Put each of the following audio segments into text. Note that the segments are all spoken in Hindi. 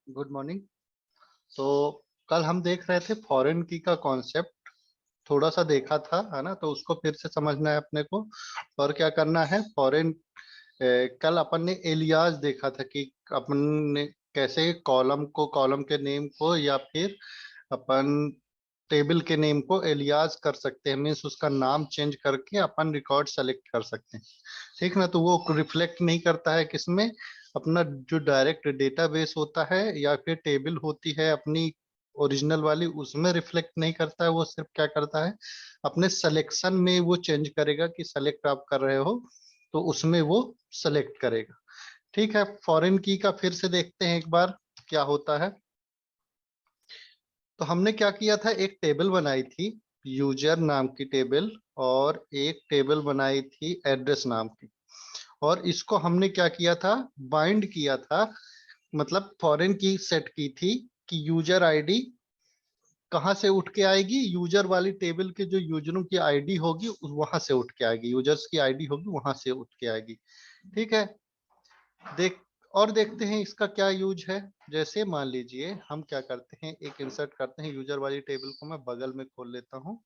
Good morning. तो कल हम देख रहे थे फॉरेन की का कॉन्सेप्ट, थोड़ा सा देखा था, है ना? तो उसको फिर से समझना है अपने को। और क्या करना है फॉरेन। कल अपन ने एलियास देखा था कि अपन ने कैसे कॉलम के नेम को या फिर अपन टेबल के नेम को एलियास कर सकते हैं, मीन्स उसका नाम चेंज करके अपन रिकॉर्ड सेलेक्ट कर सकते हैं। ठीक ना? तो वो रिफ्लेक्ट नहीं करता है किसमें, अपना जो डायरेक्ट डेटाबेस होता है या फिर टेबल होती है अपनी ओरिजिनल वाली, उसमें रिफ्लेक्ट नहीं करता है। वो सिर्फ क्या करता है, अपने सिलेक्शन में वो चेंज करेगा कि सेलेक्ट आप कर रहे हो तो उसमें वो सेलेक्ट करेगा। ठीक है, फॉरेन की का फिर से देखते हैं एक बार क्या होता है। तो हमने क्या किया था, एक टेबल बनाई थी यूजर नाम की टेबल, और एक टेबल बनाई थी एड्रेस नाम की। और इसको हमने क्या किया था, बाइंड किया था, मतलब फॉरेन की सेट की थी कि यूजर आईडी कहाँ से उठ के आएगी, यूजर वाली टेबल के जो यूजरों की आईडी होगी वहां से उठ के आएगी, यूजर्स की आईडी होगी वहां से उठ के आएगी। ठीक है, देख और देखते हैं इसका क्या यूज है। जैसे मान लीजिए हम क्या करते हैं, एक इंसर्ट करते हैं यूजर वाली टेबल को, मैं बगल में खोल लेता हूँ,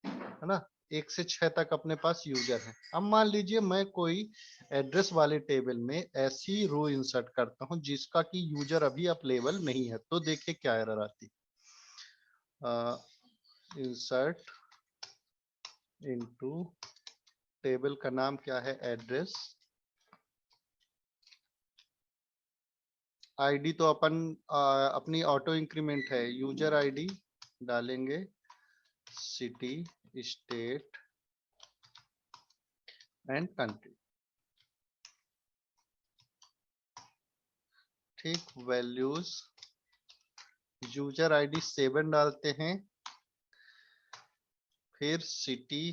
है ना? 1 से 6 तक अपने पास यूजर है। अब मान लीजिए मैं कोई एड्रेस वाले टेबल में ऐसी रो इंसर्ट करता हूँ जिसका कि यूजर अभी अवेलेबल नहीं है, तो देखिए क्या एरर आती। इंसर्ट इनटू, टेबल का नाम क्या है, एड्रेस। आईडी तो अपन अपनी ऑटो इंक्रीमेंट है, यूजर आईडी डालेंगे, सिटी, स्टेट एंड कंट्री। ठीक, वैल्यूज यूजर आईडी 7 डालते हैं, फिर सिटी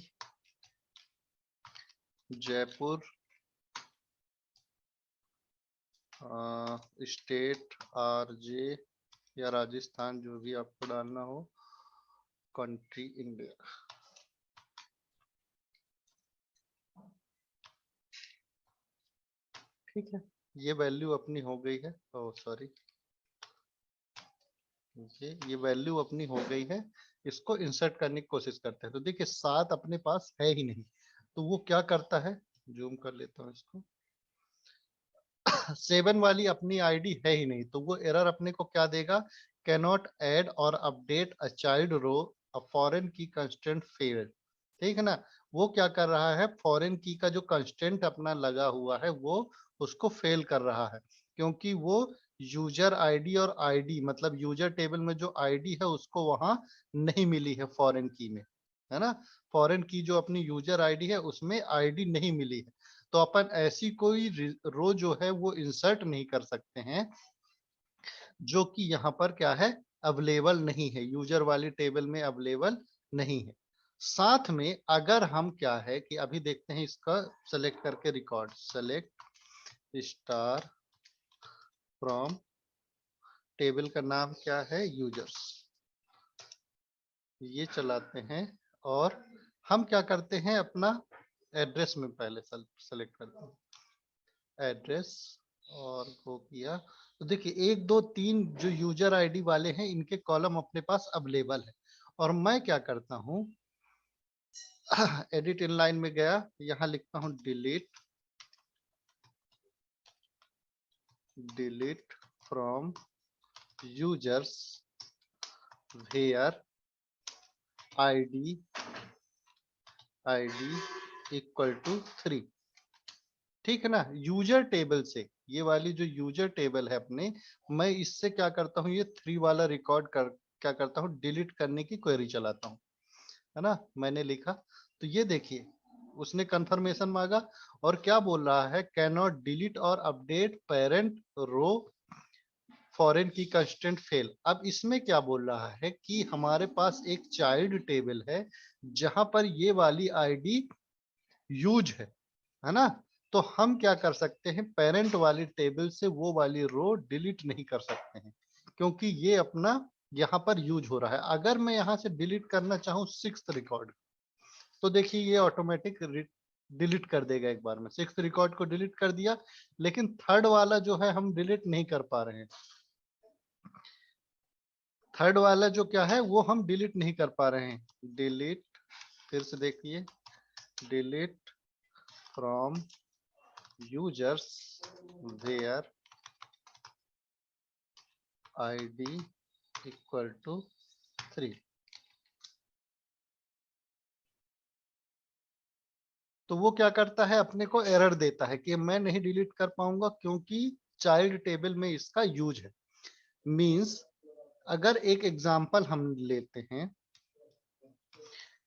जयपुर, स्टेट आरजे या राजस्थान, जो भी आपको डालना हो, कंट्री इंडिया। ठीक है, ये वैल्यू अपनी हो गई है। ओह सॉरी, ये वैल्यू अपनी हो गई है। इसको इंसर्ट करने की कोशिश करते हैं, तो देखिए 7 अपने पास है ही नहीं। तो वो क्या करता है, जूम कर लेता हूँ इसको, 7 वाली अपनी आईडी है ही नहीं, तो वो एरर अपने को क्या देगा, cannot add or update a child row, a foreign key constant failed. ठीक है ना? वो क्या कर रहा है, फॉरेन की का जो कंस्टेंट अपना लगा हुआ है वो उसको फेल कर रहा है, क्योंकि वो यूजर आईडी और आईडी, मतलब यूजर टेबल में जो आईडी है उसको वहां नहीं मिली है फॉरेन की में, है ना? फॉरेन की जो अपनी यूजर आईडी है उसमें आईडी नहीं मिली है। तो अपन ऐसी कोई रो जो है वो इंसर्ट नहीं कर सकते हैं जो कि यहाँ पर क्या है, अवेलेबल नहीं है, यूजर वाली टेबल में अवेलेबल नहीं है। साथ में अगर हम क्या है कि अभी देखते हैं इसका, सेलेक्ट करके record, select star from, table का नाम क्या है, यूजर्स, ये चलाते हैं। और हम क्या करते हैं, अपना एड्रेस में पहले सेलेक्ट करते हैं एड्रेस, और वो किया। तो देखिए 1 2 3 जो यूजर आईडी वाले हैं इनके कॉलम अपने पास अवेलेबल है। और मैं क्या करता हूँ, एडिट इन लाइन में गया, यहाँ लिखता हूँ delete, delete from users where ID, ID equal to 3। ठीक है ना? यूजर टेबल से, ये वाली जो यूजर टेबल है अपने, मैं इससे क्या करता हूँ, ये 3 वाला रिकॉर्ड कर क्या करता हूँ, डिलीट करने की क्वेरी चलाता हूँ, है ना? मैंने लिखा, तो ये देखिए उसने कंफर्मेशन मांगा और क्या बोल रहा है, कैन नॉट डिलीट और अपडेट पेरेंट रो, फॉरेन की कंस्टेंट फेल। अब इसमें क्या बोल रहा है कि हमारे पास एक चाइल्ड टेबल है जहां पर ये वाली आईडी यूज है ना? तो हम क्या कर सकते हैं, पेरेंट वाली टेबल से वो वाली रो डिलीट नहीं कर सकते हैं, क्योंकि ये अपना यहाँ पर यूज हो रहा है। अगर मैं यहाँ से डिलीट करना चाहूँ 6th रिकॉर्ड, तो देखिए ये ऑटोमेटिक डिलीट कर देगा एक बार में। 6th रिकॉर्ड को डिलीट कर दिया, लेकिन 3rd वाला जो है हम डिलीट नहीं कर पा रहे हैं। 3rd वाला जो क्या है वो हम डिलीट नहीं कर पा रहे हैं। डिलीट, फिर से देखिए, delete from users where id equal to 3। तो वो क्या करता है, अपने को एरर देता है कि मैं नहीं डिलीट कर पाऊंगा क्योंकि चाइल्ड टेबल में इसका यूज है। मींस अगर एक एग्जांपल हम लेते हैं,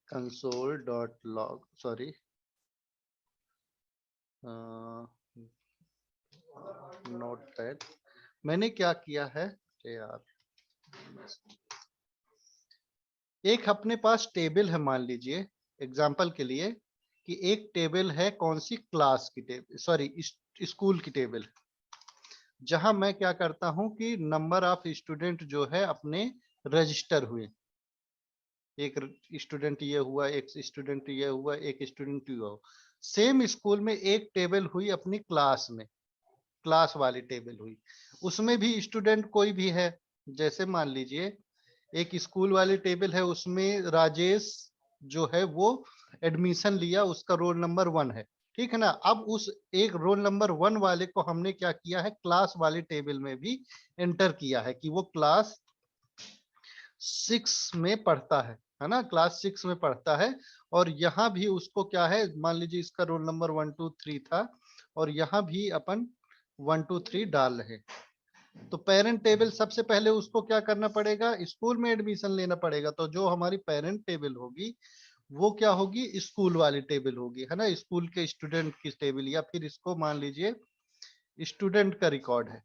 console dot log, sorry notepad, मैंने क्या किया है यार, एक अपने पास टेबल है, मान लीजिए एग्जांपल के लिए कि एक टेबल है, कौन सी, क्लास की टेबल, सॉरी स्कूल की टेबल, जहां मैं क्या करता हूं कि नंबर ऑफ स्टूडेंट जो है अपने रजिस्टर हुए, एक स्टूडेंट ये हुआ, एक स्टूडेंट ये हुआ, एक स्टूडेंट ये हुआ। सेम स्कूल में एक टेबल हुई अपनी क्लास में, क्लास वाली टेबल हुई, उसमें भी स्टूडेंट कोई भी है। जैसे मान लीजिए एक स्कूल वाली टेबल है, उसमें राजेश जो है वो एडमिशन लिया, उसका रोल नंबर 1 है, ठीक है ना। अब उस एक रोल नंबर 1 वाले को हमने क्या किया है, क्लास वाली टेबल में भी एंटर किया है कि वो क्लास 6 में पढ़ता है ना, क्लास 6 में पढ़ता है। और यहाँ भी उसको क्या है, मान लीजिए इसका रोल नंबर 1 2 3 था, और यहाँ भी अपन 1 2 3 डाल रहे। तो पेरेंट टेबल सबसे पहले उसको क्या करना पड़ेगा, स्कूल में एडमिशन लेना पड़ेगा। तो जो हमारी पेरेंट टेबल होगी वो क्या होगी, स्कूल वाली टेबल होगी, है ना, स्कूल के स्टूडेंट की टेबल, या फिर इसको मान लीजिए स्टूडेंट का रिकॉर्ड है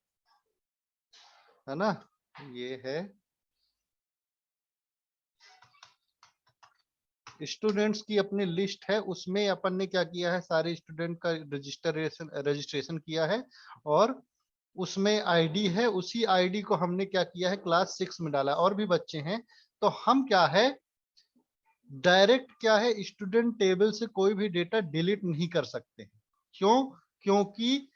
ना, ये है स्टूडेंट्स की अपनी लिस्ट है, उसमें अपन ने क्या किया है, सारे स्टूडेंट का रजिस्ट्रेशन किया है, और उसमें आईडी है, उसी आईडी को हमने क्या किया है, क्लास 6 में डाला। और भी बच्चे हैं, तो हम क्या है, डायरेक्ट क्या है, स्टूडेंट टेबल से कोई भी डेटा डिलीट नहीं कर सकते। क्यों? क्योंकि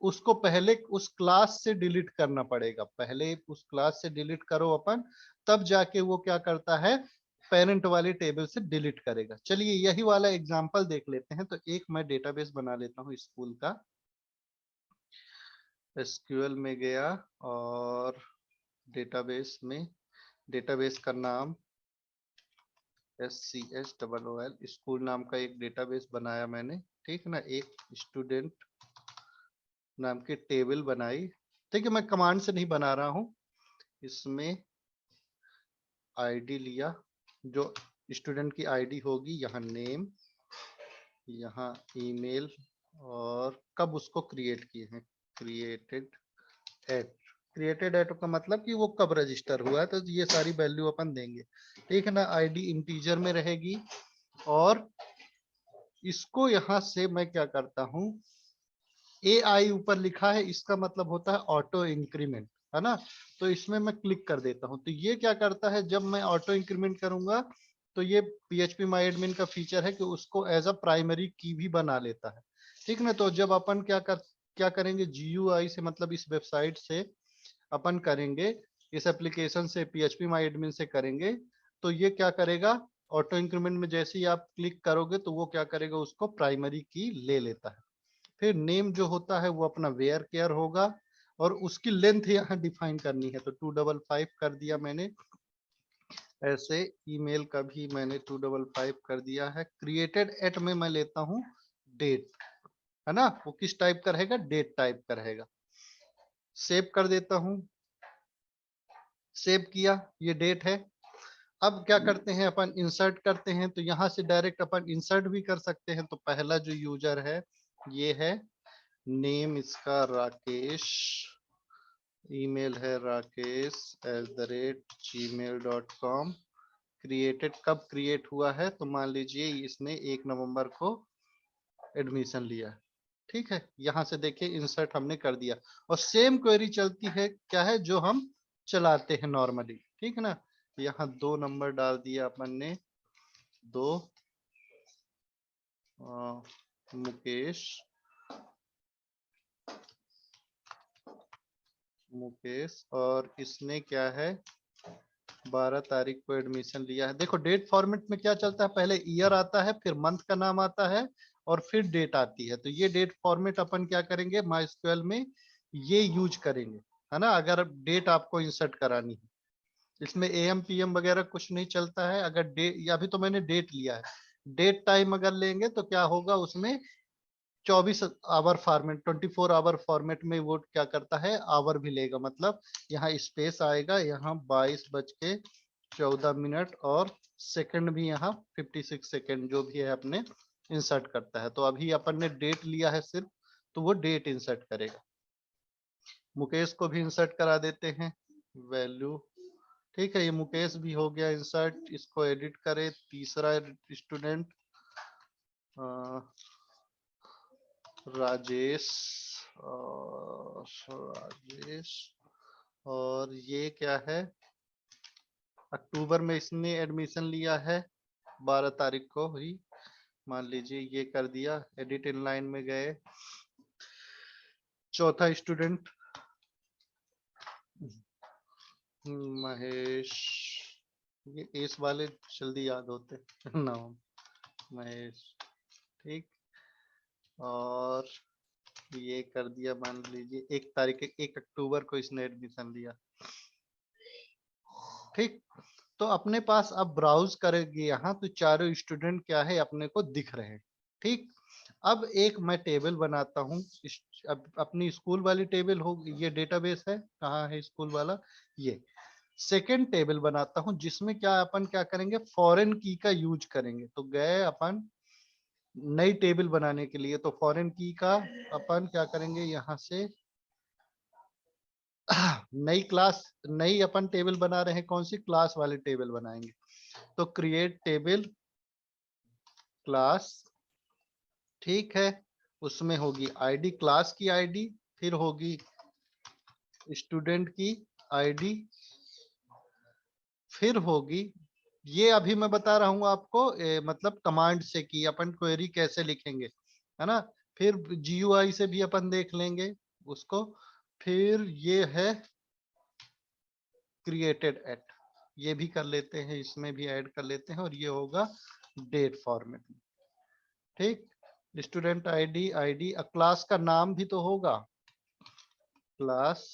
उसको पहले उस क्लास से डिलीट करना पड़ेगा, पहले उस क्लास से डिलीट करो अपन, तब जाके वो क्या करता है, पेरेंट वाली टेबल से डिलीट करेगा। चलिए यही वाला एग्जांपल देख लेते हैं। तो एक मैं डेटाबेस बना लेता हूँ स्कूल का, एसक्यूएल में गया, और डेटाबेस में, डेटाबेस का नाम SCHOOL, स्कूल नाम का एक डेटाबेस बनाया मैंने, ठीक है ना। एक स्टूडेंट नाम की टेबल बनाई, ठीक है, मैं कमांड से नहीं बना रहा हूँ। इसमें आईडी लिया, जो स्टूडेंट की आईडी होगी, यहाँ नेम, यहाँ ईमेल, और कब उसको क्रिएट किए हैं, क्रिएटेड एट, क्रिएटेड एट का मतलब कि वो कब रजिस्टर हुआ है, तो ये सारी वैल्यू अपन देंगे, ठीक है ना। आईडी इंटीजर में रहेगी, और इसको यहाँ से मैं क्या करता हूँ, AI ऊपर लिखा है, इसका मतलब होता है ऑटो इंक्रीमेंट, है ना। तो इसमें मैं क्लिक कर देता हूँ, तो ये क्या करता है, जब मैं ऑटो इंक्रीमेंट करूंगा तो ये PHP माई एडमिन का फीचर है कि उसको एज अ प्राइमरी की भी बना लेता है, ठीक ना। तो जब अपन क्या करेंगे, GUI से, मतलब इस वेबसाइट से अपन करेंगे, इस एप्लीकेशन से, PHP माई एडमिन से करेंगे, तो ये क्या करेगा, ऑटो इंक्रीमेंट में जैसे ही आप क्लिक करोगे तो वो क्या करेगा, उसको प्राइमरी की ले लेता है। फिर नेम जो होता है वो अपना वेयर केयर होगा, और उसकी लेंथ यहाँ डिफाइन करनी है, तो 255 कर दिया मैंने। ऐसे ईमेल का भी मैंने 255 कर दिया है। क्रिएटेड एट में मैं लेता हूँ डेट, है ना, वो किस टाइप का रहेगा, डेट टाइप का रहेगा। सेव कर देता हूँ, सेव किया, ये डेट है। अब क्या करते हैं, अपन इंसर्ट करते हैं, तो यहाँ से डायरेक्ट अपन इंसर्ट भी कर सकते हैं। तो पहला जो यूजर है ये है, नेम इसका राकेश, ईमेल है rakesh@gmail.com। क्रिएटेड कब क्रिएट हुआ है, तो मान लीजिए इसने 1 नवंबर को एडमिशन लिया है, ठीक है। यहाँ से देखिए इंसर्ट हमने कर दिया, और सेम क्वेरी चलती है, क्या है, जो हम चलाते हैं नॉर्मली, ठीक है ना। यहाँ 2 नंबर डाल दिया अपन ने, 2 मुकेश और इसने क्या है 12 तारीख को एडमिशन लिया है। देखो डेट फॉर्मेट में क्या चलता है, पहले ईयर आता है, फिर मंथ का नाम आता है और फिर डेट आती है। तो ये डेट फॉर्मेट अपन क्या करेंगे माइस्क्यूएल में ये यूज करेंगे, है ना, अगर डेट आपको इंसर्ट करानी है। इसमें एएम पीएम वगैरह कुछ नहीं चलता है। अगर डेट, या अभी तो मैंने डेट लिया है, डेट टाइम अगर लेंगे तो क्या होगा उसमें 24 आवर फॉर्मेट, 24 आवर फॉर्मेट में वो क्या करता है आवर भी लेगा। मतलब यहाँ स्पेस आएगा, यहाँ 22:14 और सेकंड भी यहाँ 56 सेकंड जो भी है अपने इंसर्ट करता है। तो अभी अपन ने डेट लिया है सिर्फ, तो वो डेट इंसर्ट करेगा। मुकेश को भी इंसर्ट करा देते हैं वैल्यू। ठीक है, ये मुकेश भी हो गया इंसर्ट। इसको एडिट करे। तीसरा स्टूडेंट राजेश, राजेश, और ये क्या है अक्टूबर में इसने एडमिशन लिया है 12 तारीख को ही, मान लीजिए ये कर दिया। एडिट इन लाइन में गए। चौथा स्टूडेंट महेश, ये एस वाले जल्दी याद होते नाम महेश। ठीक, और ये कर दिया, मान लीजिए 1 अक्टूबर को इसने एडमिशन लिया। ठीक, तो अपने पास अब ब्राउज करेंगे यहाँ तो चारों स्टूडेंट क्या है अपने को दिख रहे हैं। ठीक, अब एक मैं टेबल बनाता हूँ। अब अपनी स्कूल वाली टेबल हो, ये डेटाबेस है, कहाँ है स्कूल वाला, ये सेकेंड टेबल बनाता हूँ जिसमें क्या अपन क्या करेंगे फॉरेन की का यूज करेंगे। तो गए अपन नई टेबल बनाने के लिए, तो फॉरेन की का अपन क्या करेंगे यहाँ से नई क्लास, नई अपन टेबल बना रहे हैं, कौन सी क्लास वाली टेबल बनाएंगे। तो क्रिएट टेबल क्लास, ठीक है, उसमें होगी आईडी, क्लास की आईडी, फिर होगी स्टूडेंट की आईडी, फिर होगी, ये अभी मैं बता रहा हूं आपको मतलब कमांड से कि अपन क्वेरी कैसे लिखेंगे, है ना। फिर जीयूआई से भी अपन देख लेंगे उसको। फिर ये है क्रिएटेड एट, ये भी कर लेते हैं, इसमें भी ऐड कर लेते हैं, और ये होगा डेट फॉर्मेट में। ठीक, स्टूडेंट आईडी, आईडी, क्लास का नाम भी तो होगा, क्लास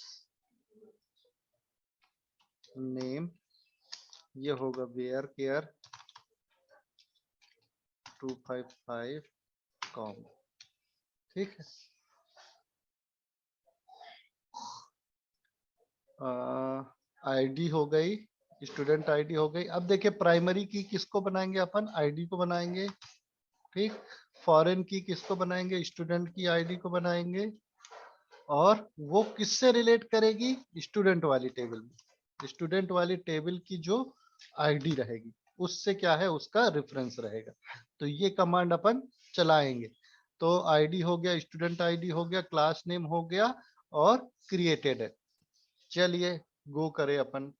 नेम, ये होगा वेयर केयर 255 कॉम। ठीक है, आईडी हो गई, स्टूडेंट आईडी हो गई। अब देखिए प्राइमरी की किसको बनाएंगे अपन, आईडी को बनाएंगे। ठीक, फॉरेन की किसको बनाएंगे, स्टूडेंट की आईडी को बनाएंगे। और वो किससे रिलेट करेगी, स्टूडेंट वाली टेबल में, स्टूडेंट वाली टेबल की जो आईडी रहेगी उससे क्या है उसका रेफरेंस रहेगा। तो ये कमांड अपन चलाएंगे। तो आईडी हो गया, स्टूडेंट आईडी हो गया, क्लास नेम हो गया, और क्रिएटेड है। चलिए गो करें अपन।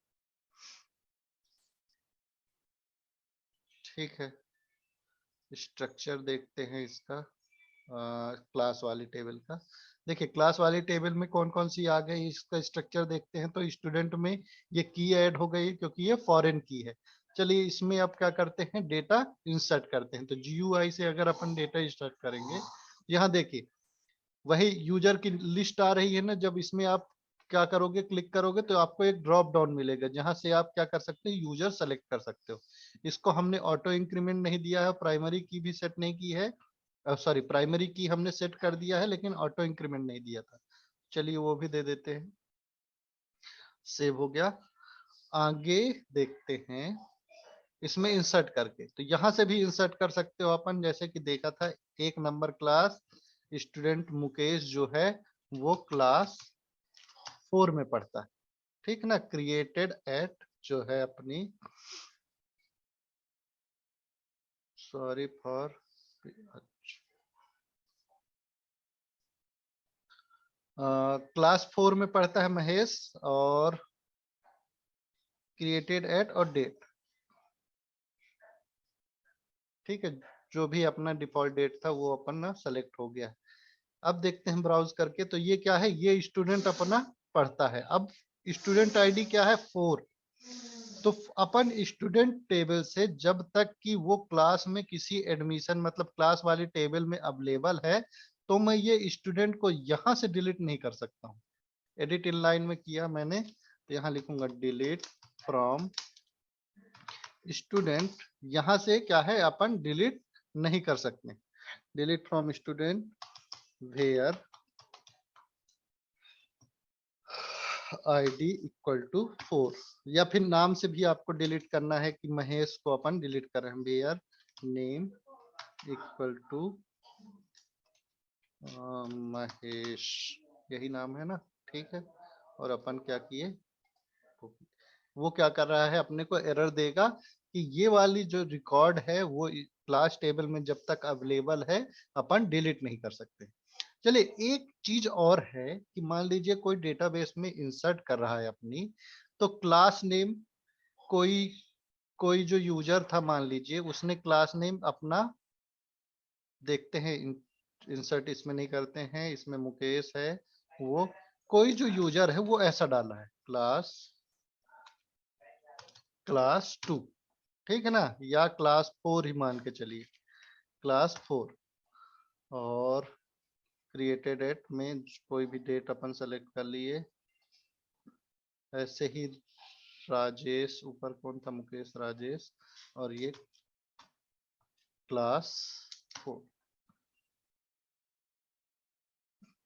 ठीक है, स्ट्रक्चर देखते हैं इसका क्लास वाली टेबल का। देखिए क्लास वाली टेबल में कौन कौन सी आ गई, इसका स्ट्रक्चर देखते हैं। तो स्टूडेंट में ये की ऐड हो गई क्योंकि ये फॉरेन की है। चलिए इसमें अब क्या करते हैं, डेटा इंसर्ट करते हैं। तो जीयूआई से अगर अपन डेटा इंसर्ट करेंगे, यहाँ देखिए वही यूजर की लिस्ट आ रही है ना, जब इसमें आप क्या करोगे क्लिक करोगे तो आपको एक ड्रॉप डाउन मिलेगा जहां से आप क्या कर सकते हो यूजर सेलेक्ट कर सकते हो। इसको हमने ऑटो इंक्रीमेंट नहीं दिया है, प्राइमरी की भी सेट नहीं की है, सॉरी प्राइमरी की हमने सेट कर दिया है लेकिन ऑटो इंक्रीमेंट नहीं दिया था। चलिए वो भी दे देते हैं, सेव हो गया। आगे देखते हैं इसमें इंसर्ट करके, तो यहाँ से भी इंसर्ट कर सकते हो अपन, जैसे कि देखा था 1 नंबर क्लास स्टूडेंट मुकेश जो है वो क्लास 4 में पढ़ता है। ठीक ना, क्रिएटेड एट जो है अपनी, सॉरी फॉर, क्लास 4 में पढ़ता है महेश, और क्रिएटेड एट और डेट। ठीक है, जो भी अपना डिफॉल्ट डेट था वो अपन ना सेलेक्ट हो गया। अब देखते हैं ब्राउज करके, तो ये क्या है, ये स्टूडेंट अपना पढ़ता है। अब स्टूडेंट आईडी क्या है 4। तो अपन स्टूडेंट टेबल से जब तक कि वो क्लास में किसी एडमिशन मतलब क्लास वाली टेबल में अवेलेबल है, तो मैं ये स्टूडेंट को यहाँ से डिलीट नहीं कर सकता हूँ। एडिट इन लाइन में किया मैंने, तो यहाँ लिखूंगा डिलीट फ्रॉम स्टूडेंट। यहाँ से क्या है, अपन डिलीट नहीं कर सकते। Delete from student where ID equal to 4, या फिर नाम से भी आपको डिलीट करना है कि महेश को अपन डिलीट कर रहे हैं, where name equal to Mahesh, यही नाम है ना, ठीक है। और अपन क्या किए, वो क्या कर रहा है, अपने को एरर देगा कि ये वाली जो रिकॉर्ड है वो क्लास टेबल में जब तक अवेलेबल है अपन डिलीट नहीं कर सकते। चलिए एक चीज और है कि मान लीजिए कोई डेटाबेस में इंसर्ट कर रहा है अपनी, तो क्लास नेम, कोई कोई जो यूजर था मान लीजिए उसने क्लास नेम अपना, देखते हैं इंसर्ट इसमें नहीं करते हैं, इसमें मुकेश है, वो कोई जो यूजर है वो ऐसा डाला है क्लास 2, ठीक है ना, या क्लास 4 ही मान के चलिए, क्लास 4। और क्रिएटेड एट में कोई भी डेट अपन सेलेक्ट कर लिए, ऐसे ही राजेश, ऊपर कौन था, मुकेश राजेश, और ये क्लास 4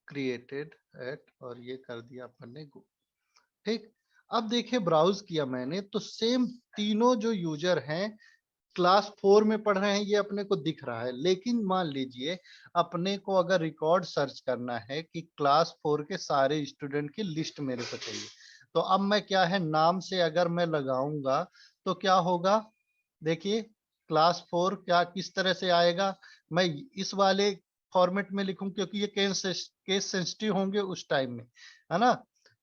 क्रिएटेड एट, और ये कर दिया अपन ने गो, ठीक। अब देखिए ब्राउज किया मैंने तो सेम तीनों जो यूजर हैं क्लास 4 में पढ़ रहे हैं, ये अपने को दिख रहा है। लेकिन मान लीजिए अपने को अगर रिकॉर्ड सर्च करना है कि क्लास 4 के सारे स्टूडेंट की लिस्ट मेरे को चाहिए, तो अब मैं क्या है, नाम से अगर मैं लगाऊंगा तो क्या होगा, देखिए क्लास 4 क्या किस तरह से आएगा, मैं इस वाले फॉर्मेट में लिखूं क्योंकि ये केस सेंसिटिव होंगे उस टाइम में, है ना।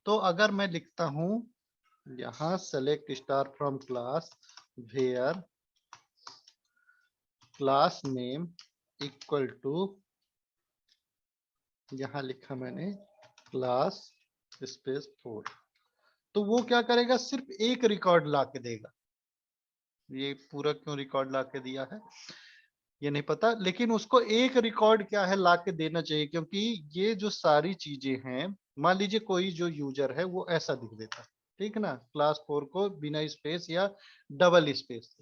तो अगर मैं लिखता हूं यहाँ select star from class where class name equal to, यहाँ लिखा मैंने क्लास स्पेस 4, तो वो क्या करेगा, सिर्फ एक रिकॉर्ड ला के देगा। ये पूरा क्यों रिकॉर्ड ला के दिया है ये नहीं पता, लेकिन उसको एक रिकॉर्ड क्या है ला के देना चाहिए, क्योंकि ये जो सारी चीजें हैं, मान लीजिए कोई जो यूजर है वो ऐसा दिख देता है, ठीक है ना, क्लास 4 को बिना स्पेस या डबल स्पेस।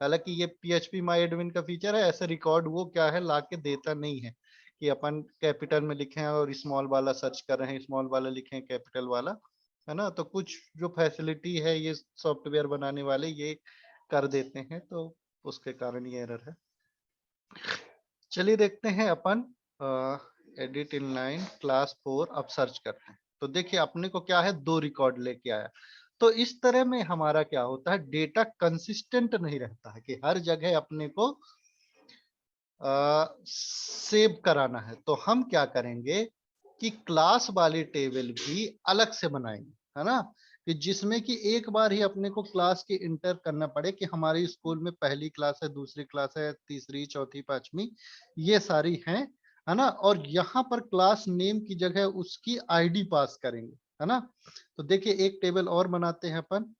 हालांकि ये PHP माई एडमिन का फीचर है, ऐसे रिकॉर्ड वो क्या है ला के देता नहीं है कि अपन कैपिटल में लिखे और स्मॉल वाला सर्च कर रहे हैं, स्मॉल वाला लिखे कैपिटल वाला, है ना। तो कुछ जो फैसिलिटी है ये सॉफ्टवेयर बनाने वाले ये कर देते हैं, तो उसके कारण ये एरर है। चलिए देखते हैं अपन एडिट इन लाइन क्लास 4, अब सर्च करते हैं। तो देखिए अपने को क्या है, 2 रिकॉर्ड लेके आया। तो इस तरह में हमारा क्या होता है, डेटा कंसिस्टेंट नहीं रहता है कि हर जगह अपने को सेव कराना है। तो हम क्या करेंगे कि क्लास वाली टेबल भी अलग से बनाएंगे, है ना, कि जिसमें कि एक बार ही अपने को क्लास के इंटर करना पड़े कि हमारे स्कूल में पहली क्लास है, दूसरी क्लास है, तीसरी, चौथी, पांचवी, ये सारी हैं, है ना। और यहाँ पर क्लास नेम की जगह उसकी आईडी पास करेंगे, है ना। तो देखिए एक टेबल और बनाते हैं अपन,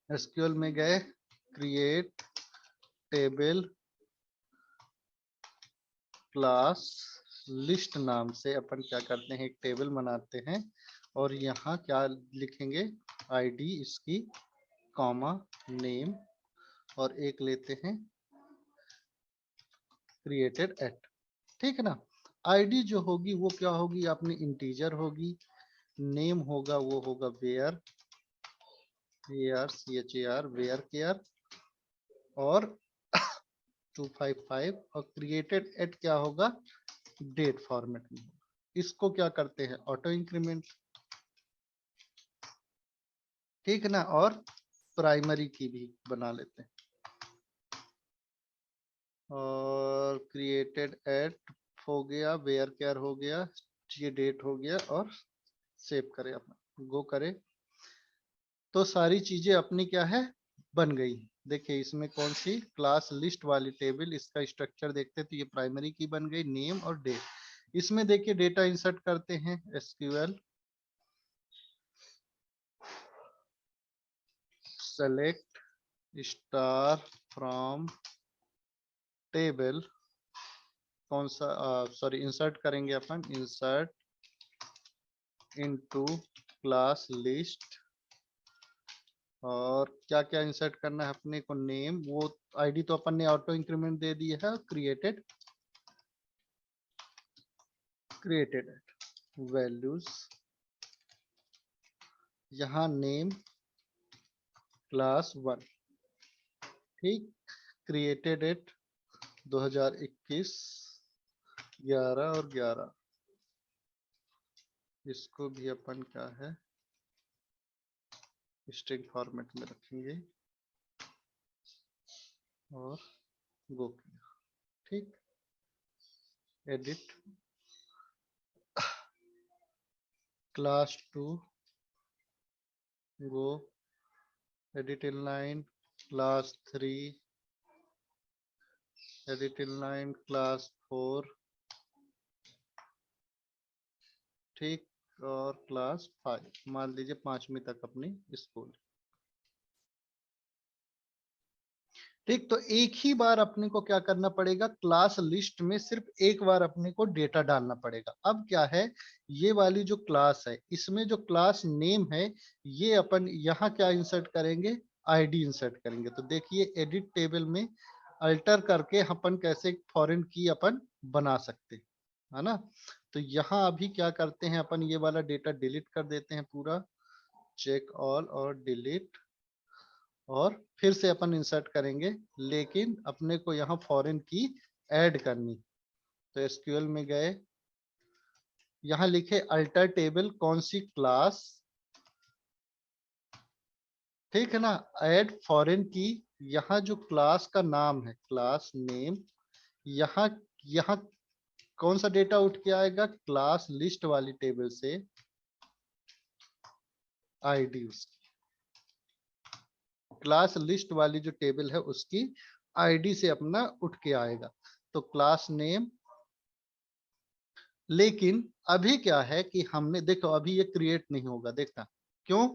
एसक्यूएल में गए, क्रिएट टेबल क्लास लिस्ट नाम से अपन क्या करते हैं, एक टेबल बनाते हैं, और यहाँ क्या लिखेंगे, आईडी इसकी, कॉमा, नेम, और एक लेते हैं क्रिएटेड एट, ठीक है ना। आईडी जो होगी वो क्या होगी, अपनी इंटीजर होगी, नेम होगा वो होगा वेयर, CHAR वेयर केयर, और 255, और क्रिएटेड एट क्या होगा, डेट फॉर्मेट में। इसको क्या करते हैं, ऑटो इंक्रीमेंट, ठीक है ना, और प्राइमरी की भी बना लेते हैं, और क्रिएटेड एट हो गया, वेयर केयर हो गया, ये डेट हो गया, और सेव करें अपना, गो करें। तो सारी चीजें अपनी क्या है, बन गई। देखिए इसमें कौन सी, क्लास लिस्ट वाली टेबल, इसका स्ट्रक्चर देखते हैं तो ये प्राइमरी की बन गई, नेम और डेट। इसमें देखिए डेटा इंसर्ट करते हैं, SQL select star from table, कौन सा, सॉरी इंसर्ट करेंगे अपन, इंसर्ट इनटू क्लास लिस्ट। और क्या क्या इंसर्ट करना है अपने को, नेम, वो आईडी तो अपन ने ऑटो इंक्रीमेंट दे दी है, क्रिएटेड क्रिएटेड वैल्यूज, यहाँ नेम क्लास 1, ठीक, क्रिएटेड एट 2021 11 और 11, इसको भी अपन क्या है स्ट्रिंग फॉर्मेट में रखेंगे और गो किया, ठीक, edit class 2, go edit inline class 3, edit inline class 4, ठीक, और क्लास 5, मान लीजिए 5वीं तक अपनी स्कूल, ठीक। तो एक ही बार अपने को क्या करना पड़ेगा, क्लास लिस्ट में सिर्फ एक बार अपने को डेटा डालना पड़ेगा। अब क्या है, ये वाली जो क्लास है इसमें जो क्लास नेम है, ये अपन यहाँ क्या इंसर्ट करेंगे, आईडी इंसर्ट करेंगे। तो देखिए एडिट टेबल में अल्टर करके अपन कैसे फॉरेन की अपन बना सकते हैं, है ना। तो यहाँ अभी क्या करते हैं अपन, ये वाला डेटा डिलीट कर देते हैं पूरा, चेक ऑल और डिलीट, और फिर से अपन इंसर्ट करेंगे, लेकिन अपने को यहाँ फॉरेन की ऐड करनी। तो एसक्यूएल में गए, यहाँ लिखे अल्टर टेबल कौन सी क्लास, ठीक है ना, ऐड फॉरेन की, यहाँ जो क्लास का नाम है क्लास नेम, यहाँ यहाँ कौन सा डेटा उठ के आएगा, क्लास लिस्ट वाली टेबल से आईडी, क्लास लिस्ट वाली जो टेबल है उसकी आईडी से अपना उठ के आएगा। तो क्लास नेम, लेकिन अभी क्या है कि हमने देखो अभी ये क्रिएट नहीं होगा, देखना क्यों,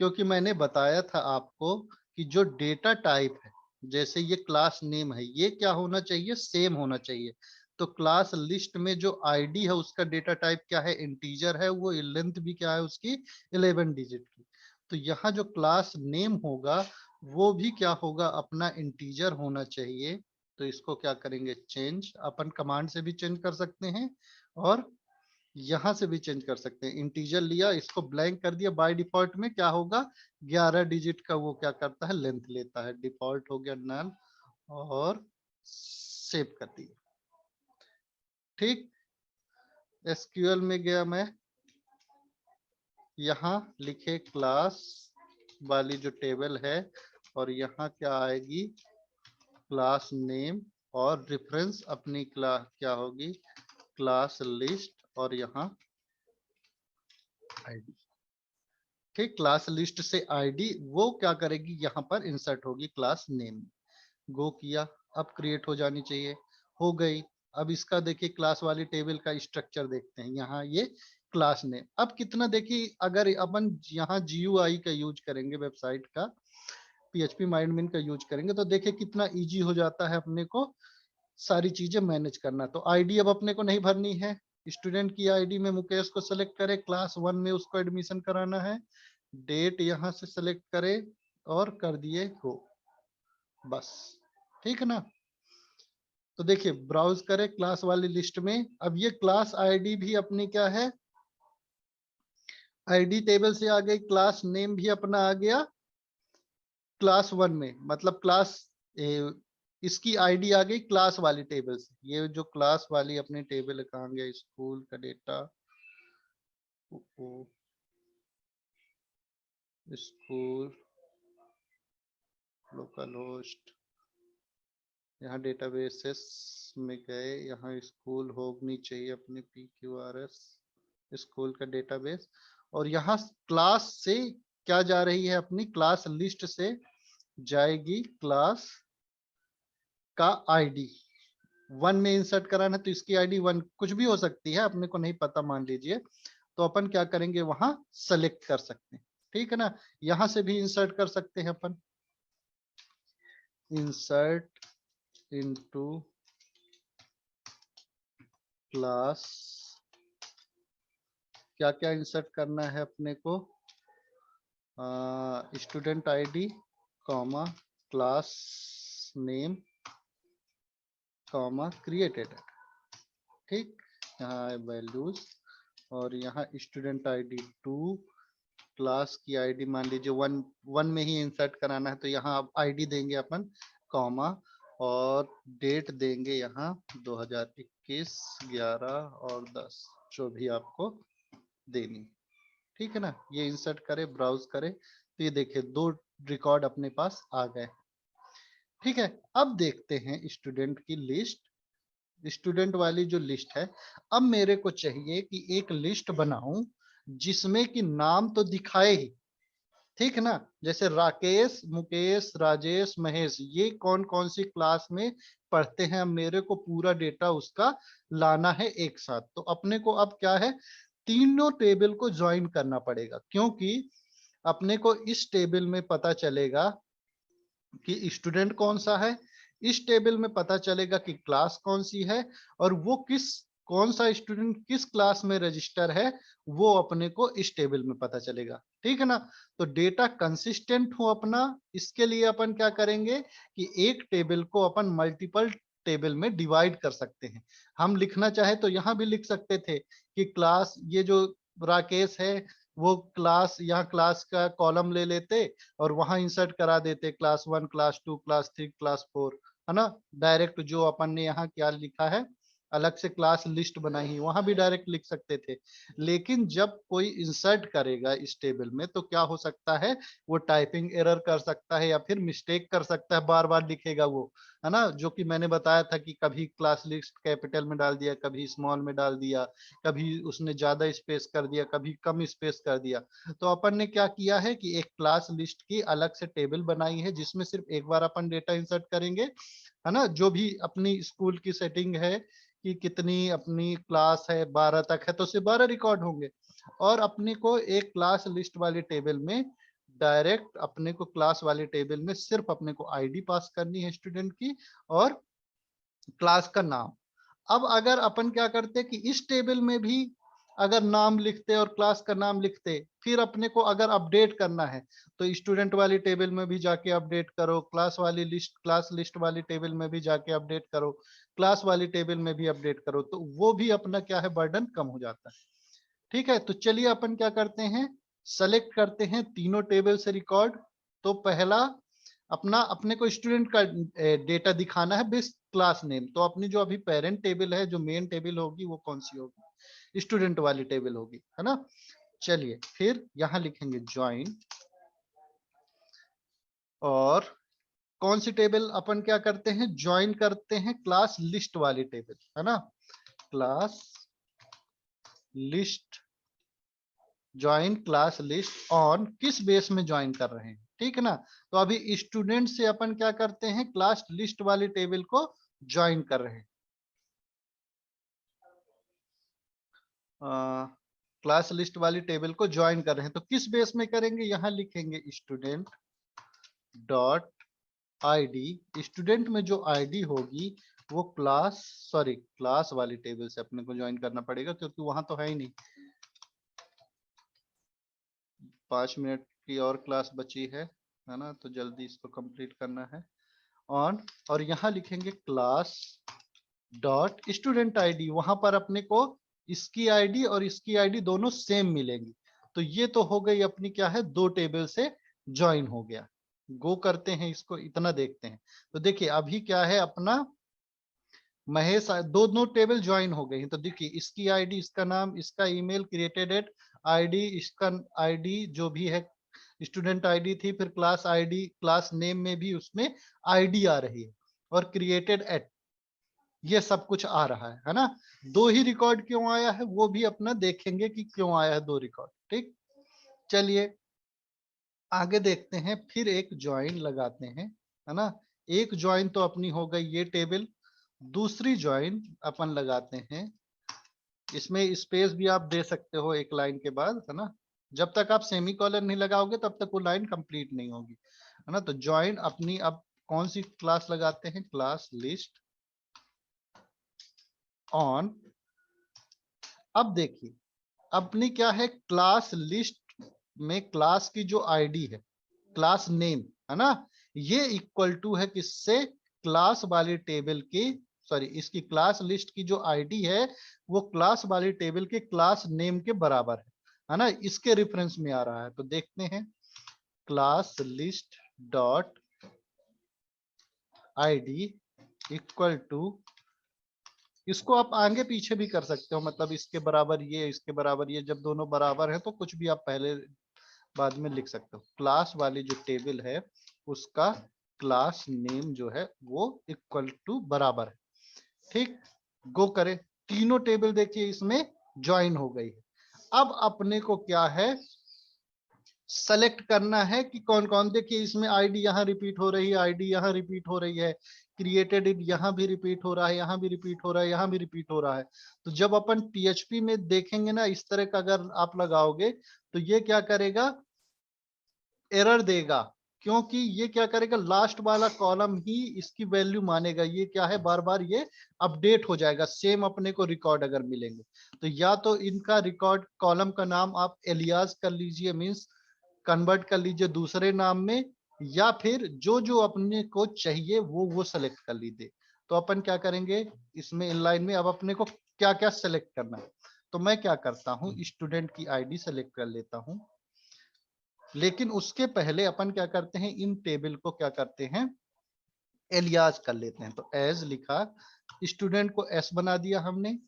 क्योंकि मैंने बताया था आपको कि जो डेटा टाइप है, जैसे ये क्लास नेम है, ये क्या होना चाहिए, सेम होना चाहिए। तो क्लास लिस्ट में जो आईडी है उसका डेटा टाइप क्या है, इंटीजर है, वो लेंथ भी क्या है उसकी 11 डिजिट की। तो यहाँ जो क्लास नेम होगा वो भी क्या होगा, अपना इंटीजर होना चाहिए। तो इसको क्या करेंगे, चेंज, अपन कमांड से भी चेंज कर सकते हैं और यहां से भी चेंज कर सकते हैं। इंटीजर लिया, इसको ब्लैंक कर दिया, बाय डिफॉल्ट में क्या होगा, 11 डिजिट का वो क्या करता है, लेंथ लेता है, डिफॉल्ट हो गया नल, और सेव कर दिया, ठीक। एसक्यूएल में गया मैं, यहाँ लिखे क्लास वाली जो टेबल है, और यहाँ क्या आएगी, क्लास नेम, और रेफरेंस अपनी क्लास क्या होगी, क्लास लिस्ट, और यहाँ आईडी, ठीक। क्लास लिस्ट से आईडी वो क्या करेगी, यहाँ पर इंसर्ट होगी क्लास नेम। गो किया, अब क्रिएट हो जानी चाहिए, हो गई। अब इसका देखिए क्लास वाली टेबल का स्ट्रक्चर देखते हैं, यहाँ ये क्लास नेम। अब कितना देखिए, अगर अपन यहाँ जीयूआई का यूज करेंगे, वेबसाइट का पीएचपी माइंडमिन का यूज करेंगे, तो देखिए कितना इजी हो जाता है अपने को सारी चीजें मैनेज करना। तो आईडी अब अपने को नहीं भरनी है, स्टूडेंट की आईडी में मुकेश को सेलेक्ट करें, क्लास 1 में उसको एडमिशन कराना है, डेट यहाँ से सेलेक्ट करें और कर दिए गो, बस, ठीक है ना। तो देखिए ब्राउज करें क्लास वाली लिस्ट में, अब ये क्लास आईडी भी अपनी क्या है, आईडी टेबल से आ गई, क्लास नेम भी अपना आ गया क्लास 1 में, मतलब क्लास इसकी आईडी आ गई क्लास वाली टेबल से। ये जो क्लास वाली अपनी टेबल है, कहाँ गया, स्कूल का डेटा, स्कूल लोकल होस्ट, यहाँ डेटाबेसेस में गए, यहाँ स्कूल होनी चाहिए अपनी PQRS, स्कूल का डेटाबेस, और यहाँ क्लास से क्या जा रही है, अपनी क्लास लिस्ट से जाएगी क्लास का आईडी। 1 में इंसर्ट कराना है तो इसकी आईडी 1 कुछ भी हो सकती है, अपने को नहीं पता मान लीजिए, तो अपन क्या करेंगे वहां सेलेक्ट कर सकते हैं। ठीक है ना, यहां से भी इंसर्ट कर सकते हैं अपन, इंसर्ट इनटू क्लास, क्या क्या इंसर्ट करना है अपने को, student ID comma class name comma created. ठीक, यहाँ वैल्यूज, और यहाँ स्टूडेंट आईडी 2, क्लास की आईडी मान लीजिए 1 में ही इंसर्ट कराना है तो यहाँ अब आईडी देंगे अपन कॉमा, और डेट देंगे यहाँ 2021 11 और 10, जो भी आपको देनी। ठीक है ना, ये इंसर्ट करें, ब्राउज करें, तो ये देखिए 2 रिकॉर्ड अपने पास आ गए। ठीक है, अब देखते हैं स्टूडेंट की लिस्ट, स्टूडेंट वाली जो लिस्ट है। अब मेरे को चाहिए कि एक लिस्ट बनाऊं जिसमें कि नाम तो दिखाए ही, ठीक है ना, जैसे राकेश, मुकेश, राजेश, महेश, ये कौन कौन सी क्लास में पढ़ते हैं, अब मेरे को पूरा डेटा उसका लाना है एक साथ। तो अपने को अब क्या है, तीनों टेबल को ज्वाइन करना पड़ेगा, क्योंकि अपने को इस टेबल में पता चलेगा कि स्टूडेंट कौन सा है, इस टेबल में पता चलेगा कि क्लास कौन सी है, और वो कौन सा स्टूडेंट किस क्लास में रजिस्टर है, वो अपने को इस टेबल में पता चलेगा। ठीक है ना, तो डेटा कंसिस्टेंट हो अपना, इसके लिए अपन क्या करेंगे कि एक टेबल को अपन मल्टीपल टेबल में डिवाइड कर सकते हैं। हम लिखना चाहे तो यहाँ भी लिख सकते थे कि क्लास, ये जो राकेश है वो क्लास, यहाँ क्लास का कॉलम ले लेते और वहां इंसर्ट करा देते क्लास 1, क्लास 2, क्लास 3, क्लास 4, है ना, डायरेक्ट जो अपन ने यहाँ क्या लिखा है, अलग से क्लास लिस्ट बनाई है, वहां भी डायरेक्ट लिख सकते थे। लेकिन जब कोई इंसर्ट करेगा इस टेबल में तो क्या हो सकता है, वो टाइपिंग एरर कर सकता है या फिर मिस्टेक कर सकता है, बार बार लिखेगा वो, है ना, जो कि मैंने बताया था कि कभी क्लास लिस्ट कैपिटल में डाल दिया, कभी स्मॉल में डाल दिया, कभी उसने ज्यादा स्पेस कर दिया, कभी कम स्पेस कर दिया। तो अपन ने क्या किया है कि एक क्लास लिस्ट की अलग से टेबल बनाई है जिसमें सिर्फ एक बार अपन डेटा इंसर्ट करेंगे, है ना, जो भी अपनी स्कूल की सेटिंग है कि कितनी अपनी क्लास है, 12 तक है तो सिर्फ 12 रिकॉर्ड होंगे, और अपने को एक क्लास लिस्ट वाली टेबल में डायरेक्ट अपने को क्लास वाली टेबल में सिर्फ अपने को आईडी पास करनी है स्टूडेंट की और क्लास का नाम। अब अगर अपन क्या करते कि इस टेबल में भी अगर नाम लिखते और क्लास का नाम लिखते, फिर अपने को अगर अपडेट करना है तो स्टूडेंट वाली टेबल में भी जाके अपडेट करो, क्लास वाली लिस्ट, क्लास लिस्ट वाली टेबल में भी जाके अपडेट करो, क्लास वाली टेबल में भी अपडेट करो, तो वो भी अपना क्या है, बर्डन कम हो जाता है। ठीक है, तो चलिए अपन क्या करते हैं, सेलेक्ट करते हैं तीनों टेबल से रिकॉर्ड। तो पहला अपना, अपने को स्टूडेंट का डेटा दिखाना है बेस क्लास नेम, तो अपनी जो अभी पेरेंट टेबल है, जो मेन टेबल होगी वो कौन सी होगी, स्टूडेंट वाली टेबल होगी, है ना। चलिए फिर यहाँ लिखेंगे ज्वाइन, और कौन सी टेबल अपन क्या करते हैं, ज्वाइन करते हैं क्लास लिस्ट वाली टेबल, है ना, class list, join class list on, किस बेस में ज्वाइन कर रहे हैं, ठीक है ना। तो अभी स्टूडेंट से अपन क्या करते हैं, क्लास लिस्ट वाली टेबल को ज्वाइन कर रहे हैं, क्लास लिस्ट वाली टेबल को ज्वाइन कर रहे हैं, तो किस बेस में करेंगे, यहाँ लिखेंगे स्टूडेंट डॉट आईडी, स्टूडेंट में जो आईडी होगी वो क्लास, सॉरी क्लास वाली टेबल से अपने को ज्वाइन करना पड़ेगा क्योंकि वहां तो है ही नहीं। 5 मिनट की और क्लास बची है ना, तो जल्दी इसको कंप्लीट करना है ऑन, और यहाँ लिखेंगे क्लास डॉट स्टूडेंट आईडी, वहां पर अपने को इसकी आईडी और इसकी आईडी दोनों सेम मिलेंगी। तो ये तो हो गई अपनी क्या है, 2 टेबल से ज्वाइन हो गया। गो करते हैं इसको, इतना देखते हैं, तो देखिए अभी क्या है अपना महेश, दोनों टेबल ज्वाइन हो गए हैं, तो देखिए इसकी आईडी, इसका नाम, इसका ईमेल, क्रिएटेड एट आईडी, इसका आईडी जो भी है स्टूडेंट आईडी थी, फिर क्लास आईडी, क्लास नेम में भी उसमें आईडी आ रही है, और क्रिएटेड एट, ये सब कुछ आ रहा है ना। 2 ही रिकॉर्ड क्यों आया है वो भी अपना देखेंगे कि क्यों आया है 2 रिकॉर्ड। ठीक, चलिए आगे देखते हैं, फिर एक ज्वाइन लगाते हैं, है ना। एक ज्वाइन तो अपनी हो गई ये टेबल, दूसरी ज्वाइन अपन लगाते हैं, इसमें स्पेस भी आप दे सकते हो एक लाइन के बाद, है ना। जब तक आप सेमीकोलन नहीं लगाओगे तब तक वो लाइन कंप्लीट नहीं होगी, है ना। तो ज्वाइन अपनी अब कौन सी क्लास लगाते हैं, क्लास लिस्ट ऑन। अब देखिए अपनी क्या है, क्लास लिस्ट में क्लास की जो आईडी है, क्लास नेम, है ना, ये इक्वल टू है किससे, क्लास वाली टेबल की, सॉरी इसकी क्लास लिस्ट की जो आईडी है वो क्लास वाली टेबल के क्लास नेम के बराबर है ना, इसके रेफरेंस में आ रहा है। तो देखते हैं, class list dot ID equal to, इसको आप आगे पीछे भी कर सकते हो, मतलब इसके बराबर ये, इसके बराबर ये, जब दोनों बराबर है तो कुछ भी आप पहले बाद में लिख सकते हो। क्लास वाली जो टेबल है उसका क्लास नेम जो है वो इक्वल टू बराबर है, ठीक। गो करें, तीनों टेबल देखिए इसमें ज्वाइन हो गई है। अब अपने को क्या है, सेलेक्ट करना है कि कौन कौन, देखिए इसमें आईडी यहाँ रिपीट हो रही है, आईडी यहाँ रिपीट हो रही है, क्रिएटेड इट यहाँ भी रिपीट हो रहा है, यहाँ भी रिपीट हो रहा है, यहाँ भी रिपीट हो रहा है। तो जब अपन पीएचपी में देखेंगे ना इस तरह का अगर आप लगाओगे तो ये क्या करेगा, एरर देगा, क्योंकि ये क्या करेगा, लास्ट वाला कॉलम ही इसकी वैल्यू मानेगा। ये क्या है, बार बार ये अपडेट हो जाएगा, सेम अपने को रिकॉर्ड अगर मिलेंगे तो, या तो इनका रिकॉर्ड कॉलम का नाम आप एलियास कर लीजिए, मींस कन्वर्ट कर लीजिए दूसरे नाम में, या फिर जो जो अपने को चाहिए वो सेलेक्ट कर लीजिए। तो अपन क्या करेंगे इसमें इनलाइन में, अब अपने को क्या क्या सेलेक्ट करना है, तो मैं क्या करता हूँ, स्टूडेंट की आईडी सेलेक्ट कर लेता हूँ। लेकिन उसके पहले अपन क्या करते हैं, इन टेबल को क्या करते हैं, एलियास कर लेते हैं। तो एज लिखा, स्टूडेंट को एस बना दिया हमने,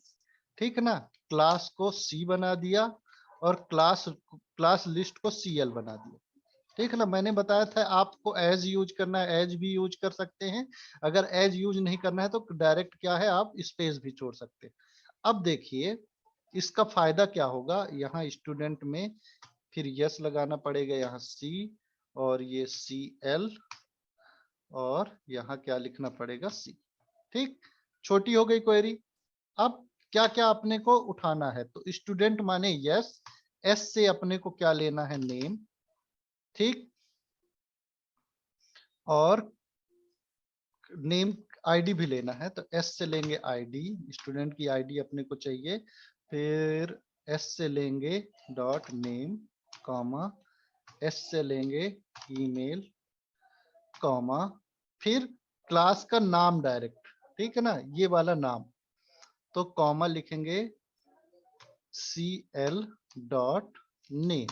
ठीक है ना, क्लास को सी बना दिया, और क्लास लिस्ट को सीएल बना दिया, ठीक है ना। मैंने बताया था आपको एज यूज करना है, एज भी यूज कर सकते हैं, अगर एज यूज नहीं करना है तो डायरेक्ट क्या है, आप स्पेस भी छोड़ सकते हैं। अब देखिए इसका फायदा क्या होगा, यहाँ स्टूडेंट में फिर यस लगाना पड़ेगा, यहाँ सी, और ये सी एल, और यहाँ क्या लिखना पड़ेगा, सी, ठीक। छोटी हो गई क्वेरी। अब क्या क्या अपने को उठाना है, तो स्टूडेंट माने यस, एस से अपने को क्या लेना है, नेम, ठीक, और नेम आईडी भी लेना है, तो एस से लेंगे आईडी, स्टूडेंट की आईडी अपने को चाहिए, फिर एस से लेंगे डॉट नेम, कॉमा, एस से लेंगे ईमेल, कॉमा, फिर क्लास का नाम डायरेक्ट, ठीक है ना, ये वाला नाम, तो कॉमा लिखेंगे सी एल डॉट नेम।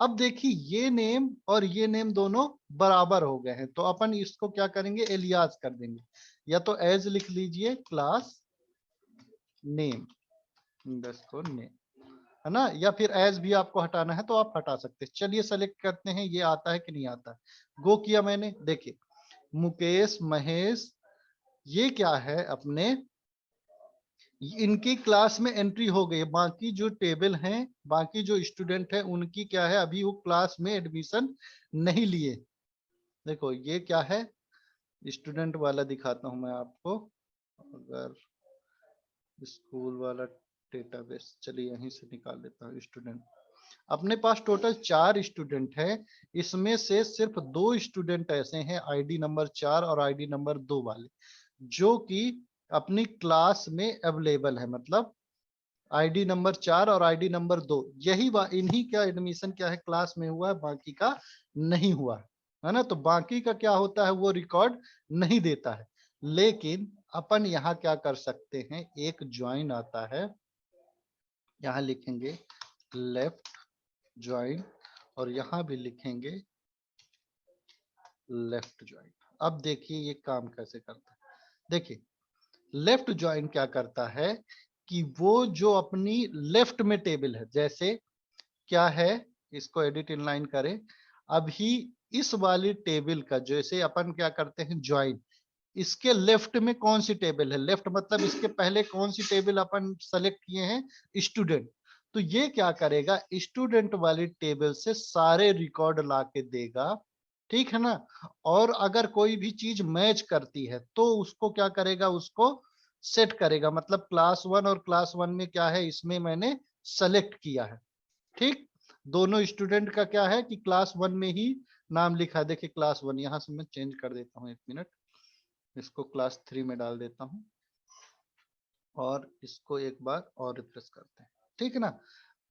अब देखिए ये नेम और ये नेम दोनों बराबर हो गए हैं, तो अपन इसको क्या करेंगे, एलियास कर देंगे, या तो एज लिख लीजिए क्लास नेम अंडरस्कोर नेम, है ना, या फिर एज भी आपको हटाना है तो आप हटा सकते हैं। चलिए सेलेक्ट करते हैं ये आता है कि नहीं आता है। गो किया मैंने, देखिए मुकेश, महेश, ये क्या है अपने, इनकी क्लास में एंट्री हो गई है, बाकी जो टेबल हैं, बाकी जो स्टूडेंट हैं उनकी क्या है, अभी वो क्लास में एडमिशन नहीं लिए। देखो ये क्या है, स्टूडेंट वाला दिखाता हूं मैं आपको, अगर स्कूल वाला डेटाबेस, चलिए यहीं से निकाल लेता हूँ। स्टूडेंट अपने पास टोटल 4 स्टूडेंट हैं, इसमें से सिर्फ 2 स्टूडेंट ऐसे हैं आईडी नंबर 4 और आईडी नंबर 2 वाले, जो कि अपनी क्लास में अवेलेबल है, मतलब आईडी नंबर 4 और आईडी नंबर 2, यही इन्हीं का एडमिशन क्या है, क्लास में हुआ है, बाकी का नहीं हुआ है ना। तो बाकी का क्या होता है, वो रिकॉर्ड नहीं देता है। लेकिन अपन यहाँ क्या कर सकते हैं, एक ज्वाइन आता है, यहाँ लिखेंगे लेफ्ट ज्वाइन, और यहाँ भी लिखेंगे लेफ्ट ज्वाइन। अब देखिए ये काम कैसे करता है, देखिए लेफ्ट ज्वाइन क्या करता है कि वो जो अपनी लेफ्ट में टेबल है, जैसे क्या है, इसको एडिट इनलाइन करें, अभी इस वाली टेबल का जैसे अपन क्या करते हैं ज्वाइन, इसके लेफ्ट में कौन सी टेबल है, लेफ्ट मतलब इसके पहले कौन सी टेबल अपन सेलेक्ट किए हैं, स्टूडेंट, तो ये क्या करेगा, स्टूडेंट वाली टेबल से सारे रिकॉर्ड ला के देगा, ठीक है ना। और अगर कोई भी चीज मैच करती है तो उसको क्या करेगा, उसको सेट करेगा, मतलब क्लास 1 और क्लास 1 में क्या है, इसमें मैंने सेलेक्ट किया है, ठीक। दोनों स्टूडेंट का क्या है कि क्लास 1 में ही नाम लिखा है। देखिए क्लास 1, यहां से मैं चेंज कर देता हूँ, 1 मिनट, इसको क्लास 3 में डाल देता हूँ और इसको एक बार और रिफ्रेश करते हैं, ठीक है ना।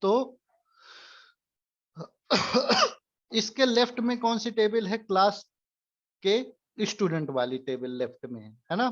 तो इसके लेफ्ट में कौन सी टेबल है, क्लास के स्टूडेंट वाली टेबल लेफ्ट में है ना।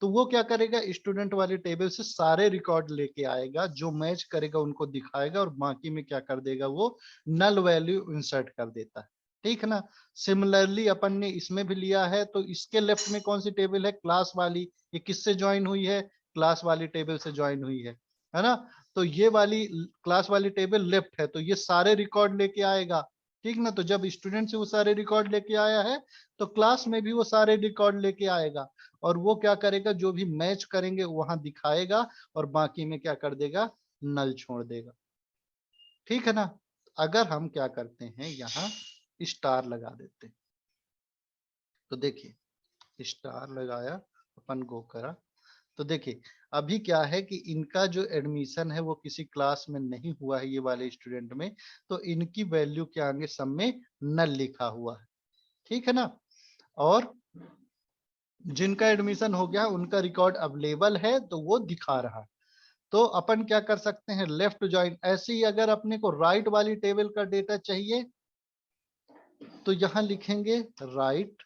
तो वो क्या करेगा, स्टूडेंट वाली टेबल से सारे रिकॉर्ड लेके आएगा, जो मैच करेगा उनको दिखाएगा, और बाकी में क्या कर देगा, वो नल वैल्यू इंसर्ट कर देता है, ठीक है ना। सिमिलरली अपन ने इसमें भी लिया है, तो इसके लेफ्ट में कौन सी टेबल है, क्लास वाली, ये किससे ज्वाइन हुई है, क्लास वाली टेबल से ज्वाइन हुई है ना। तो ये वाली क्लास वाली टेबल लेफ्ट है, तो ये सारे रिकॉर्ड लेके आएगा, ठीक ना। तो जब स्टूडेंट से वो सारे रिकॉर्ड लेके आया है, तो क्लास में भी वो सारे रिकॉर्ड लेके आएगा, और वो क्या करेगा, जो भी मैच करेंगे वहां दिखाएगा, और बाकी में क्या कर देगा, नल छोड़ देगा, ठीक है ना। अगर हम क्या करते हैं, यहाँ स्टार लगा देते हैं, तो देखिए स्टार लगाया, अपन गो करा, तो देखिए अभी क्या है कि इनका जो एडमिशन है वो किसी क्लास में नहीं हुआ है, ये वाले स्टूडेंट में, तो इनकी वैल्यू क्या आगे सब में नल लिखा हुआ है, ठीक है ना। और जिनका एडमिशन हो गया उनका रिकॉर्ड अवेलेबल है, तो वो दिखा रहा है। तो अपन क्या कर सकते हैं, लेफ्ट ज्वाइन। ऐसे ही अगर अपने को राइट वाली टेबल का डेटा चाहिए, तो यहां लिखेंगे राइट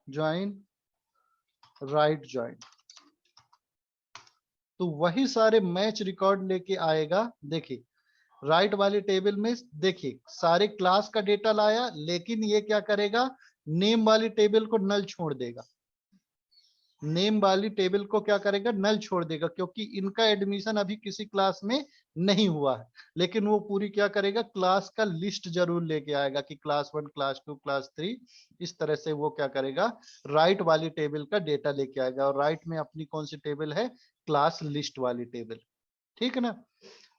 ज्वाइन, राइट ज्वाइन, तो वही सारे मैच रिकॉर्ड लेके आएगा। देखिए राइट वाली टेबल में देखिए सारे क्लास का डेटा लाया, लेकिन ये क्या करेगा, नेम वाली टेबल को नल छोड़ देगा, नेम वाली टेबल को क्या करेगा, नल छोड़ देगा, क्योंकि इनका एडमिशन अभी किसी क्लास में नहीं हुआ है। लेकिन वो पूरी क्या करेगा, क्लास का लिस्ट जरूर लेके आएगा कि क्लास 1, क्लास 2, क्लास 3, इस तरह से वो क्या करेगा, राइट वाली टेबल का डेटा लेके आएगा। और राइट में अपनी कौन सी टेबल है, क्लास लिस्ट वाली टेबल, ठीक है ना।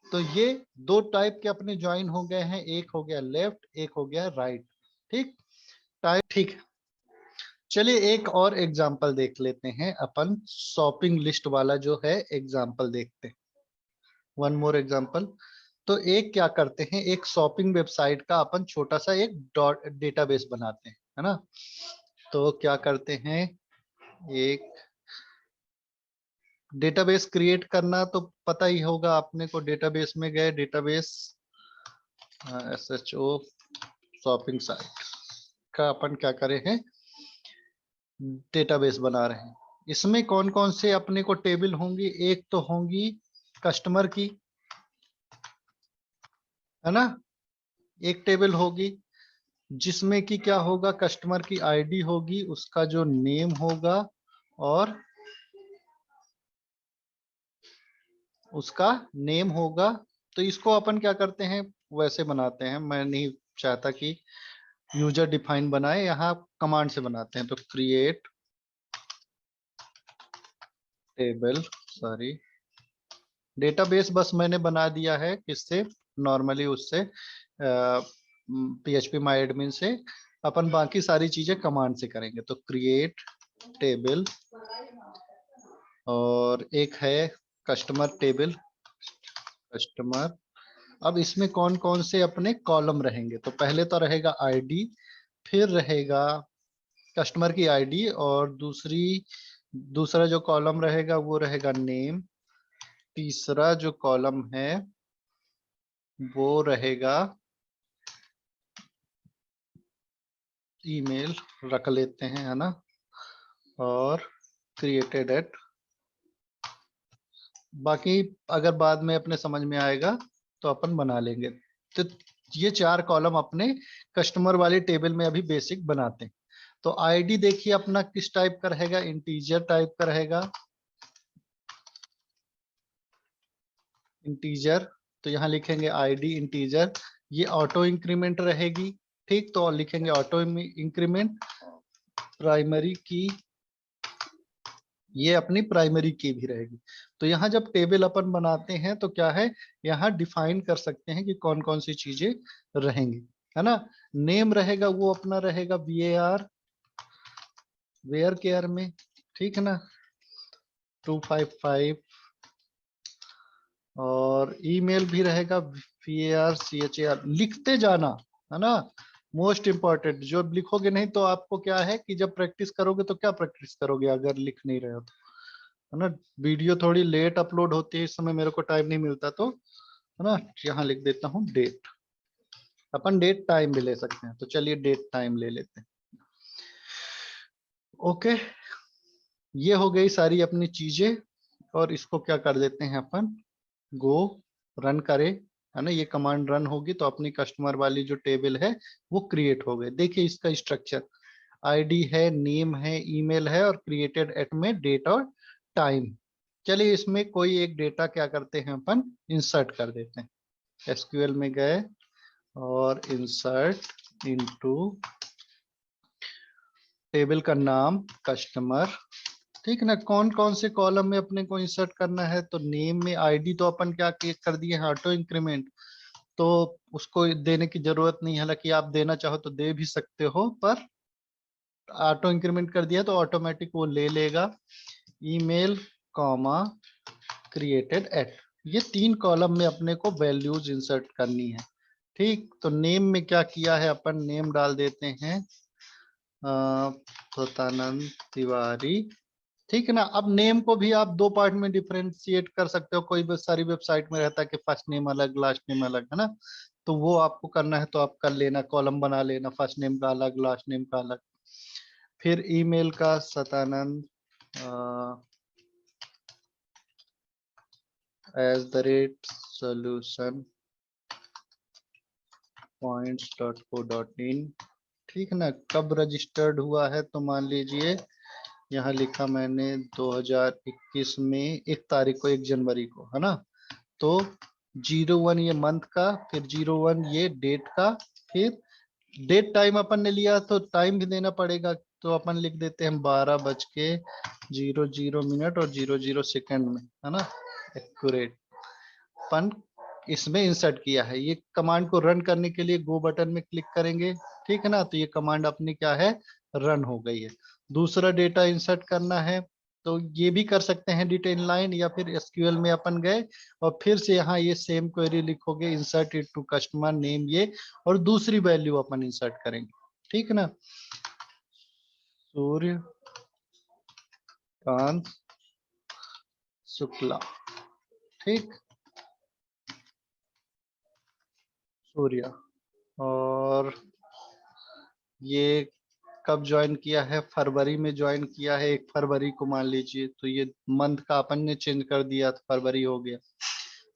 तो ये दो टाइप के अपने ज्वाइन हो गए हैं, एक हो गया लेफ्ट, एक हो गया राइट, ठीक टाइप, ठीक है। चलिए एक और एग्जांपल देख लेते हैं अपन, शॉपिंग लिस्ट वाला जो है एग्जांपल देखते हैं, वन मोर एग्जांपल। तो एक क्या करते हैं, एक शॉपिंग वेबसाइट का अपन छोटा सा एक डेटाबेस बनाते हैं, है ना। तो क्या करते हैं, एक डेटाबेस क्रिएट करना तो पता ही होगा आपने को, डेटाबेस में गए, डेटाबेस SHO शॉपिंग साइट का अपन क्या करे हैं, डेटाबेस बना रहे हैं। इसमें कौन कौन से अपने को टेबल होंगी, एक तो होंगी कस्टमर की, है ना, एक टेबल होगी, जिसमें कि क्या होगा, कस्टमर की आईडी होगी, उसका जो नेम होगा, और उसका नेम होगा। तो इसको अपन क्या करते हैं, वैसे बनाते हैं, मैं नहीं चाहता कि यूजर डिफाइन बनाए, यहाँ कमांड से बनाते हैं। तो क्रिएट टेबल, सॉरी, डेटाबेस बस मैंने बना दिया है, किससे, नॉर्मली उससे, PHP माई एडमिन से। अपन बाकी सारी चीजें कमांड से करेंगे। तो क्रिएट टेबल, और एक है कस्टमर टेबल, कस्टमर। अब इसमें कौन कौन से अपने कॉलम रहेंगे, तो पहले तो रहेगा आईडी, फिर रहेगा कस्टमर की आईडी, और दूसरा जो कॉलम रहेगा वो रहेगा नेम, तीसरा जो कॉलम है वो रहेगा ईमेल, रख लेते हैं, है ना, और क्रिएटेड एट, बाकी अगर बाद में अपने समझ में आएगा तो अपन बना लेंगे। तो ये 4 कॉलम अपने कस्टमर वाली टेबल में अभी बेसिक बनाते हैं। तो आईडी देखिए अपना किस टाइप का रहेगा, इंटीजर टाइप का रहेगा, इंटीजर। तो यहाँ लिखेंगे आईडी इंटीजर, ये ऑटो इंक्रीमेंट रहेगी, ठीक। तो लिखेंगे ऑटो इंक्रीमेंट, प्राइमरी की ये अपनी प्राइमरी की भी रहेगी। तो यहाँ जब टेबल अपन बनाते हैं तो क्या है, यहाँ डिफाइन कर सकते हैं कि कौन कौन सी चीजें रहेंगी, है ना। नेम रहेगा वो अपना रहेगा VAR, वेयर केयर में, ठीक है ना, 255। और ईमेल भी रहेगा VARCHAR, लिखते जाना, है ना। मोस्ट इंपॉर्टेंट, जो लिखोगे नहीं तो आपको क्या है कि जब प्रैक्टिस करोगे तो क्या प्रैक्टिस करोगे अगर लिख नहीं रहे हो तो, है ना। वीडियो थोड़ी लेट अपलोड होती है, इस समय मेरे को टाइम नहीं मिलता, तो है ना, यहाँ लिख देता हूँ डेट। अपन डेट टाइम भी ले सकते हैं, तो चलिए डेट टाइम ले लेते हैं। ओके, ये हो गई सारी अपनी चीजें। और इसको क्या कर देते हैं अपन, गो रन करे, है ना। ये कमांड रन होगी तो अपनी कस्टमर वाली जो टेबल है वो क्रिएट हो गई। देखिए इसका स्ट्रक्चर, आईडी है, नेम है, ईमेल है, और क्रिएटेड एट में डेट और टाइम। चलिए इसमें कोई एक डेटा क्या करते हैं अपन, इंसर्ट कर देते हैं। एसक्यूएल में गए और इंसर्ट इनटू, टेबल का नाम कस्टमर, ठीक है ना। कौन कौन से कॉलम में अपने को इंसर्ट करना है, तो नेम में आईडी तो अपन क्या कर दिए हैं, ऑटो इंक्रीमेंट, तो उसको देने की जरूरत नहीं है। हालांकि आप देना चाहो तो दे भी सकते हो, पर ऑटो इंक्रीमेंट कर दिया तो ऑटोमेटिक वो ले लेगा। ईमेल कॉमा क्रिएटेड एट, ये 3 कॉलम में अपने को वैल्यूज इंसर्ट करनी है। ठीक, तो नेम में क्या किया है अपन, नेम डाल देते हैं सतानंद तिवारी, ठीक है ना। अब नेम को भी आप 2 पार्ट में डिफरेंशिएट कर सकते हो। कोई सारी वेबसाइट में रहता है कि फर्स्ट नेम अलग लास्ट नेम अलग, है ना। तो वो आपको करना है तो आप कर लेना, कॉलम बना लेना, फर्स्ट नेम का अलग लास्ट नेम का अलग। फिर ईमेल का सतानंद @solution points.co.in, ठीक है ना। कब रजिस्टर्ड हुआ है, तो मान लीजिए यहाँ लिखा मैंने 2021 में 1 तारीख को, 1 जनवरी को, है ना। तो 01 ये मंथ का, फिर 01 ये डेट का, फिर डेट टाइम अपन ने लिया तो टाइम भी देना पड़ेगा, तो अपन लिख देते हैं 12:00 और 00 सेकंड में, है ना, एक्यूरेट। अपन इसमें इंसर्ट किया है। ये कमांड को रन करने के लिए गो बटन में क्लिक करेंगे, ठीक है ना। तो ये कमांड अपनी क्या है, रन हो गई है। दूसरा डेटा इंसर्ट करना है तो ये भी कर सकते हैं डिटेल लाइन, या फिर एसक्यूएल में अपन गए और फिर से यहाँ ये सेम क्वेरी लिखोगे, insert into customer name, ये और दूसरी वैल्यू अपन इंसर्ट करेंगे, ठीक है ना। सूर्यकांत शुक्ला, ठीक, सूर्य। और ये कब ज्वाइन किया है, फरवरी में ज्वाइन किया है, 1 फरवरी को मान लीजिए, तो ये मंथ का अपन ने चेंज कर दिया तो फरवरी हो गया।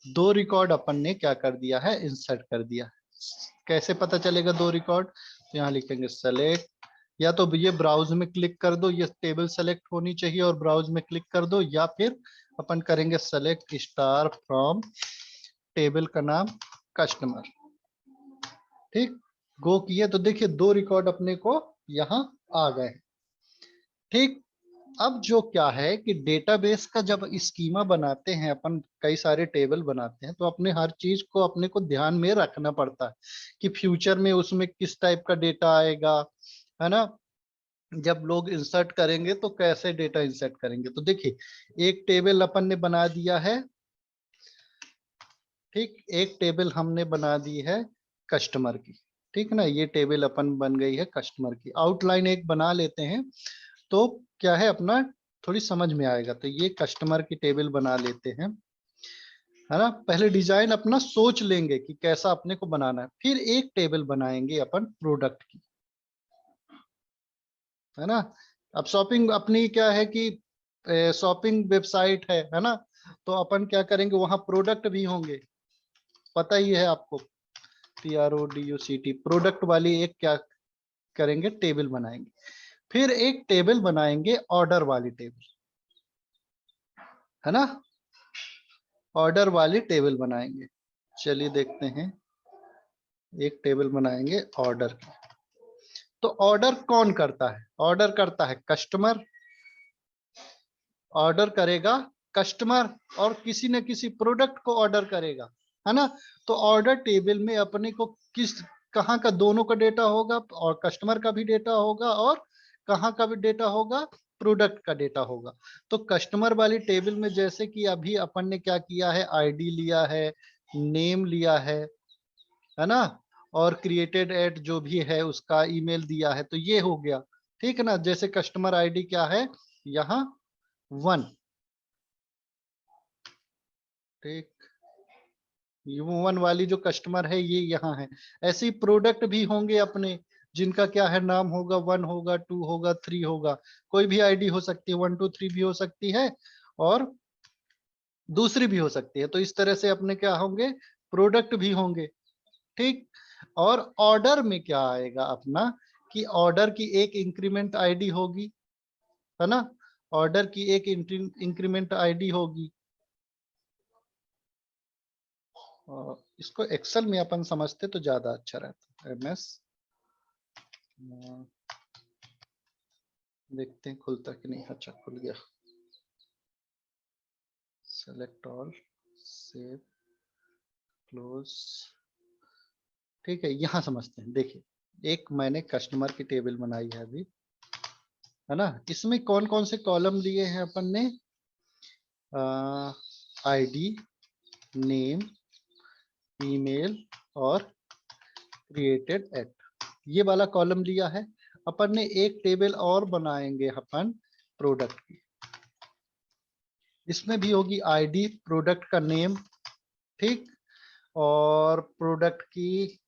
2 रिकॉर्ड अपन ने क्या कर दिया है, इंसर्ट कर दिया। कैसे पता चलेगा 2 रिकॉर्ड, तो यहाँ लिखेंगे सेलेक्ट, या तो ये ब्राउज में क्लिक कर दो, ये टेबल सेलेक्ट होनी चाहिए और ब्राउज में क्लिक कर दो, या फिर अपन करेंगे सेलेक्ट स्टार फ्रॉम टेबल का नाम कस्टमर, ठीक। गो किए तो देखिए 2 रिकॉर्ड अपने को यहाँ आ गए, ठीक। अब जो क्या है कि डेटाबेस का जब स्कीमा बनाते हैं अपन, कई सारे टेबल बनाते हैं, तो अपने हर चीज को अपने को ध्यान में रखना पड़ता है कि फ्यूचर में उसमें किस टाइप का डेटा आएगा, है ना। जब लोग इंसर्ट करेंगे तो कैसे डेटा इंसर्ट करेंगे, तो देखिए एक टेबल अपन ने बना दिया है, ठीक। एक टेबल हमने बना दी है कस्टमर की, ठीक ना। ये टेबल अपन बन गई है कस्टमर की, आउटलाइन एक बना लेते हैं तो क्या है अपना थोड़ी समझ में आएगा। तो ये कस्टमर की टेबल बना लेते हैं, है ना। पहले डिजाइन अपना सोच लेंगे कि कैसा अपने को बनाना है, फिर एक टेबल बनाएंगे अपन प्रोडक्ट की, है ना। अब शॉपिंग अपनी क्या है कि शॉपिंग वेबसाइट है ना। तो अपन क्या करेंगे, वहां प्रोडक्ट भी होंगे, पता ही है आपको, PRODUCT, प्रोडक्ट वाली एक क्या करेंगे, टेबल बनाएंगे। फिर एक टेबल बनाएंगे ऑर्डर वाली टेबल, है ना, ऑर्डर वाली टेबल बनाएंगे। चलिए देखते हैं, एक टेबल बनाएंगे ऑर्डर की। तो ऑर्डर कौन करता है, ऑर्डर करता है कस्टमर, ऑर्डर करेगा कस्टमर और किसी न किसी प्रोडक्ट को ऑर्डर करेगा, है ना। तो ऑर्डर टेबल में अपने को किस कहाँ का दोनों का डेटा होगा, और कस्टमर का भी डेटा होगा और कहाँ का भी डेटा होगा, प्रोडक्ट का डेटा होगा। तो कस्टमर वाली टेबल में जैसे कि अभी अपन ने क्या किया है, आईडी लिया है, नेम लिया है ना, और क्रिएटेड एट जो भी है उसका ईमेल दिया है, तो ये हो गया, ठीक है ना। जैसे कस्टमर आईडी क्या है यहाँ 1, ठीक, ये 1 वाली जो कस्टमर है ये यहाँ है। ऐसे ही प्रोडक्ट भी होंगे अपने, जिनका क्या है नाम होगा, 1 होगा, 2 होगा, 3 होगा, कोई भी आईडी हो सकती है, 1 2 3 भी हो सकती है और दूसरी भी हो सकती है। तो इस तरह से अपने क्या होंगे, प्रोडक्ट भी होंगे, ठीक। और ऑर्डर में क्या आएगा अपना, कि ऑर्डर की एक इंक्रीमेंट आईडी होगी, है ना, ऑर्डर की एक इंक्रीमेंट आईडी होगी। इसको एक्सेल में अपन समझते तो ज्यादा अच्छा रहता। एमएस देखते हैं खुलता कि नहीं। अच्छा खुल गया, सेलेक्ट ऑल, सेव, क्लोज, ठीक है। यहाँ समझते हैं, देखिए एक मैंने कस्टमर की टेबल बनाई है अभी, है ना। इसमें कौन कौन से कॉलम लिए हैं अपन ने, आईडी, नेम, ईमेल और क्रिएटेड एट, ये वाला कॉलम लिया है। अपन ने एक टेबल और बनाएंगे अपन प्रोडक्ट की, इसमें भी होगी आईडी, प्रोडक्ट का नेम, ठीक, और प्रोडक्ट की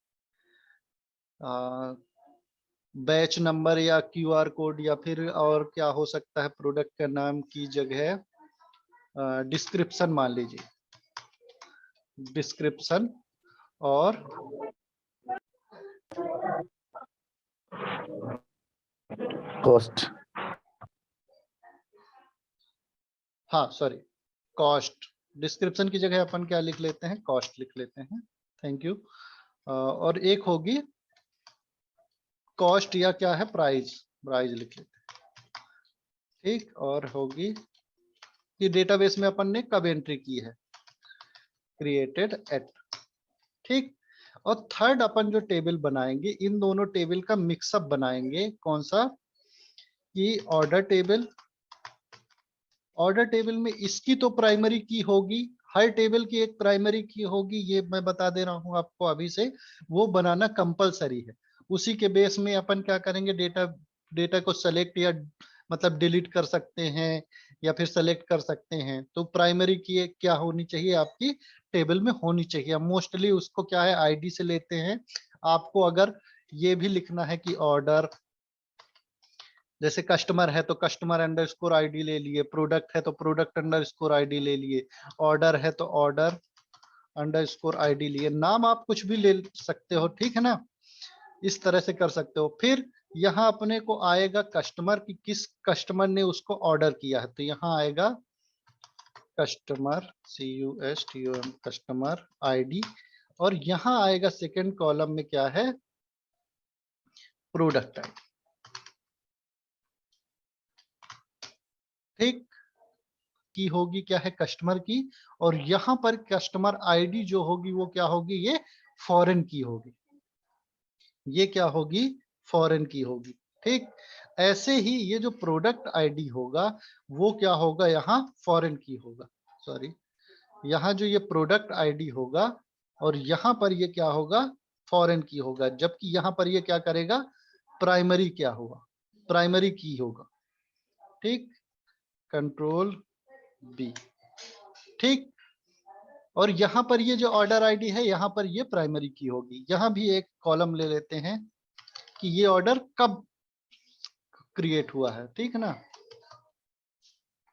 बैच नंबर या क्यूआर कोड, या फिर और क्या हो सकता है, प्रोडक्ट का नाम की जगह डिस्क्रिप्शन मान लीजिए, डिस्क्रिप्शन और कॉस्ट, हाँ सॉरी, कॉस्ट। डिस्क्रिप्शन की जगह अपन क्या लिख लेते हैं, कॉस्ट लिख लेते हैं, थैंक यू। और एक होगी कॉस्ट या क्या है, प्राइस, प्राइस लिख लेते हैं, ठीक। और होगी कि डेटाबेस में अपन ने कब एंट्री की है, क्रिएटेड एट, ठीक। और थर्ड अपन जो टेबल बनाएंगे, इन दोनों टेबल का मिक्सअप बनाएंगे, कौन सा, कि ऑर्डर टेबल। ऑर्डर टेबल में इसकी तो प्राइमरी की होगी, हर टेबल की एक प्राइमरी की होगी, ये मैं बता दे रहा हूं आपको अभी से, वो बनाना कंपलसरी है। उसी के बेस में अपन क्या करेंगे, डेटा डेटा को सेलेक्ट या मतलब डिलीट कर सकते हैं, या फिर सेलेक्ट कर सकते हैं। तो प्राइमरी की एक क्या होनी चाहिए, आपकी टेबल में होनी चाहिए। मोस्टली उसको क्या है, आईडी से लेते हैं। आपको अगर ये भी लिखना है कि ऑर्डर, जैसे कस्टमर है तो कस्टमर अंडरस्कोर आईडी ले लिए, प्रोडक्ट है तो प्रोडक्ट अंडरस्कोर आईडी ले लिए, ऑर्डर है तो ऑर्डर अंडरस्कोर आईडी लिए, नाम आप कुछ भी ले सकते हो, ठीक है ना। इस तरह से कर सकते हो। फिर यहाँ अपने को आएगा कस्टमर की, किस कस्टमर ने उसको ऑर्डर किया है, तो यहाँ आएगा कस्टमर, CUSTOM, कस्टमर आईडी। और यहाँ आएगा सेकेंड कॉलम में क्या है, प्रोडक्ट आईडी, ठीक, की होगी क्या है, कस्टमर की। और यहाँ पर कस्टमर आईडी जो होगी वो क्या होगी, ये फॉरेन की होगी, ये क्या होगी, फॉरेन की होगी, ठीक। ऐसे ही ये जो प्रोडक्ट आईडी होगा वो क्या होगा, यहाँ फॉरेन की होगा, सॉरी, यहाँ जो ये प्रोडक्ट आईडी होगा और यहाँ पर ये क्या होगा, फॉरेन की होगा। जबकि यहाँ पर ये क्या करेगा, प्राइमरी क्या होगा, प्राइमरी की होगा, ठीक, कंट्रोल बी, ठीक। और यहाँ पर ये जो ऑर्डर आईडी है, यहाँ पर ये प्राइमरी की होगी। यहाँ भी एक कॉलम ले लेते हैं कि ये ऑर्डर कब क्रिएट हुआ है, ठीक है ना,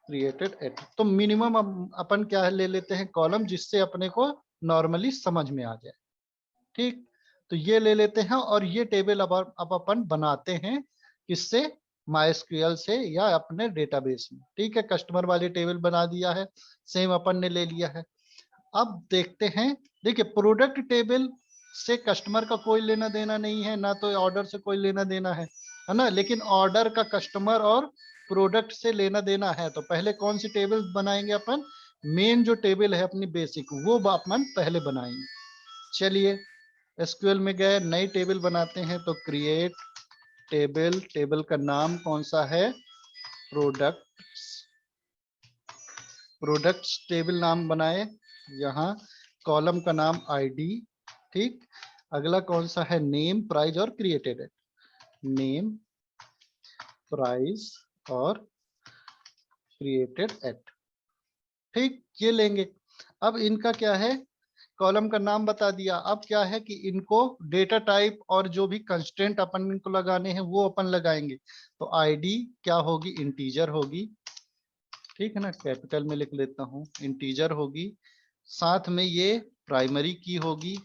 क्रिएटेड एट। तो मिनिमम अपन क्या ले लेते हैं, कॉलम, जिससे अपने को नॉर्मली समझ में आ जाए, ठीक। तो ये ले लेते हैं और ये टेबल अब अपन बनाते हैं, किससे, MySQL से या अपने डेटाबेस में, ठीक है। कस्टमर वाली टेबल बना दिया है, सेम अपन ने ले लिया है। अब देखते हैं, देखिए प्रोडक्ट टेबल से कस्टमर का कोई लेना देना नहीं है, ना तो ऑर्डर से कोई लेना देना है ना। लेकिन ऑर्डर का कस्टमर और प्रोडक्ट से लेना देना है तो पहले कौन सी टेबल बनाएंगे अपन, मेन जो टेबल है अपनी बेसिक वो अपन पहले बनाएंगे। चलिए एसक्यूएल में गए, नई टेबल बनाते हैं तो क्रिएट टेबल, टेबल का नाम कौन सा है, प्रोडक्ट्स, प्रोडक्ट्स टेबल नाम बनाए, यहाँ कॉलम का नाम आईडी, ठीक। अगला कौन सा है, नेम, प्राइस और क्रिएटेड एट, नेम, प्राइस और क्रिएटेड एट, ठीक, ये लेंगे। अब इनका क्या है, कॉलम का नाम बता दिया। अब क्या है कि इनको डेटा टाइप और जो भी कंस्ट्रेंट अपन इनको लगाने हैं वो अपन लगाएंगे। तो आईडी क्या होगी, इंटीजर होगी, ठीक है ना, कैपिटल में लिख लेता हूँ, इंटीजर होगी। साथ में ये प्राइमरी की होगी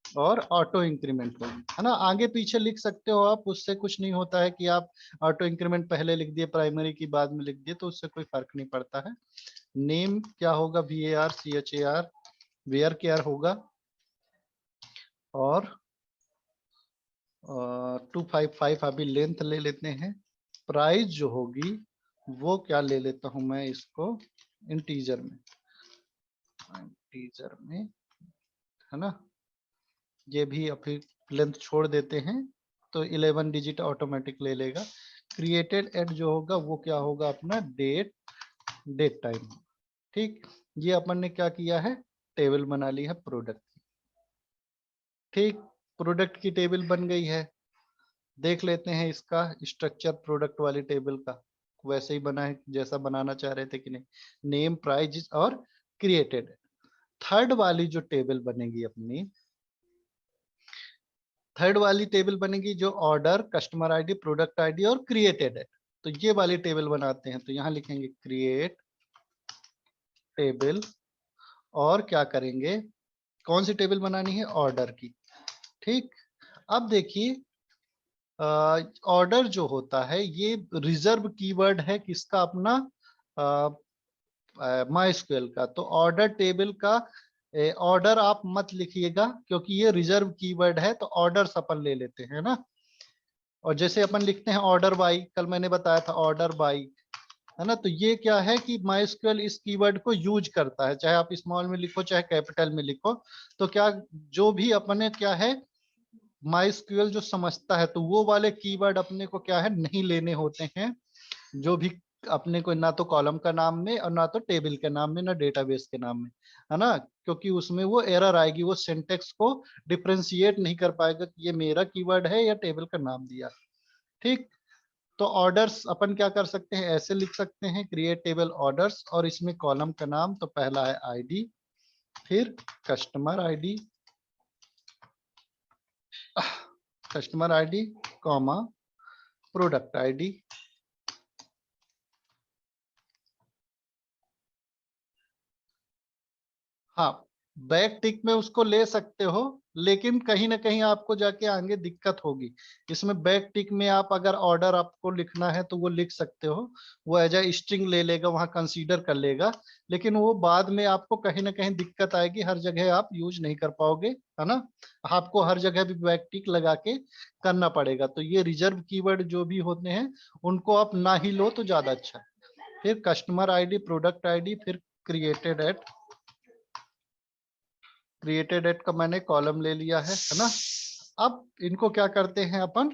और ऑटो इंक्रीमेंट होगी, है ना। आगे पीछे लिख सकते हो आप, उससे कुछ नहीं होता है कि आप ऑटो इंक्रीमेंट पहले लिख दिए प्राइमरी की बाद में लिख दिए, तो उससे कोई फर्क नहीं पड़ता है। नेम क्या होगा, VARCHAR, वेयर केयर होगा। और 255 अभी लेंथ ले लेते हैं। प्राइस जो होगी वो क्या ले लेता हूं मैं इसको, इंटीजर में, इंटीजर में, है ना। ये भी अभी लेंथ छोड़ देते हैं तो 11 डिजिट ऑटोमेटिक ले लेगा। क्रिएटेड एट जो होगा वो क्या होगा अपना, डेट, डेट टाइम, ठीक। ये अपन ने क्या किया है, टेबल बना ली है प्रोडक्ट, ठीक। प्रोडक्ट की टेबल बन गई है। देख लेते हैं इसका स्ट्रक्चर प्रोडक्ट वाली टेबल का, वैसे ही बना है जैसा बनाना चाह रहे थे कि नहीं, नेम, प्राइस और क्रिएटेड। थर्ड वाली जो टेबल बनेगी अपनी, थर्ड वाली टेबल बनेगी जो order, customer ID, product ID और क्रिएटेड है। तो ये वाली टेबल बनाते हैं, तो यहाँ लिखेंगे क्रिएट टेबल, और क्या करेंगे, कौन सी टेबल बनानी है, ऑर्डर की, ठीक। अब देखिए ऑर्डर जो होता है ये रिजर्व कीवर्ड है किसका, अपना माइस्क्वेल का। तो ऑर्डर टेबल का ऑर्डर आप मत लिखिएगा क्योंकि ये रिजर्व कीवर्ड है, तो ऑर्डर अपन ले लेते हैं ना। और जैसे अपन लिखते हैं ऑर्डर बाई, कल मैंने बताया था ऑर्डर बाई, है ना। तो ये क्या है कि माइस्क्वेल इस कीवर्ड को यूज करता है, चाहे आप स्मॉल में लिखो चाहे कैपिटल में लिखो। तो क्या, जो भी अपने क्या है माइस्क्यूएल जो समझता है, तो वो वाले कीवर्ड अपने को क्या है नहीं लेने होते हैं, जो भी अपने को, ना तो कॉलम का नाम में और ना तो टेबल के नाम में, ना डेटाबेस के नाम में, है ना। क्योंकि उसमें वो एरर आएगी, वो सिंटेक्स को डिफरेंशिएट नहीं कर पाएगा कि ये मेरा कीवर्ड है या टेबल का नाम दिया, ठीक। तो ऑर्डर्स अपन क्या कर सकते हैं, ऐसे लिख सकते हैं, क्रिएट टेबल ऑर्डर्स, और इसमें कॉलम का नाम तो पहला है आईडी, फिर customer ID, customer ID comma product ID, हाँ बैक टिक में उसको ले सकते हो, लेकिन कहीं ना कहीं आपको जाके आगे दिक्कत होगी। इसमें बैक टिक में आप अगर ऑर्डर आपको लिखना है तो वो लिख सकते हो, वो एज ए स्ट्रिंग ले लेगा, वहां कंसीडर कर लेगा, लेकिन वो बाद में आपको कहीं ना कहीं दिक्कत आएगी, हर जगह आप यूज नहीं कर पाओगे, है ना। आपको हर जगह भी बैक टिक लगा के करना पड़ेगा। तो ये रिजर्व कीवर्ड जो भी होते हैं उनको आप ना ही लो तो ज्यादा अच्छा है। फिर कस्टमर आईडी, प्रोडक्ट आईडी, फिर क्रिएटेड एट, क्रिएटेड एट का मैंने कॉलम ले लिया है ना। अब इनको क्या करते हैं अपन,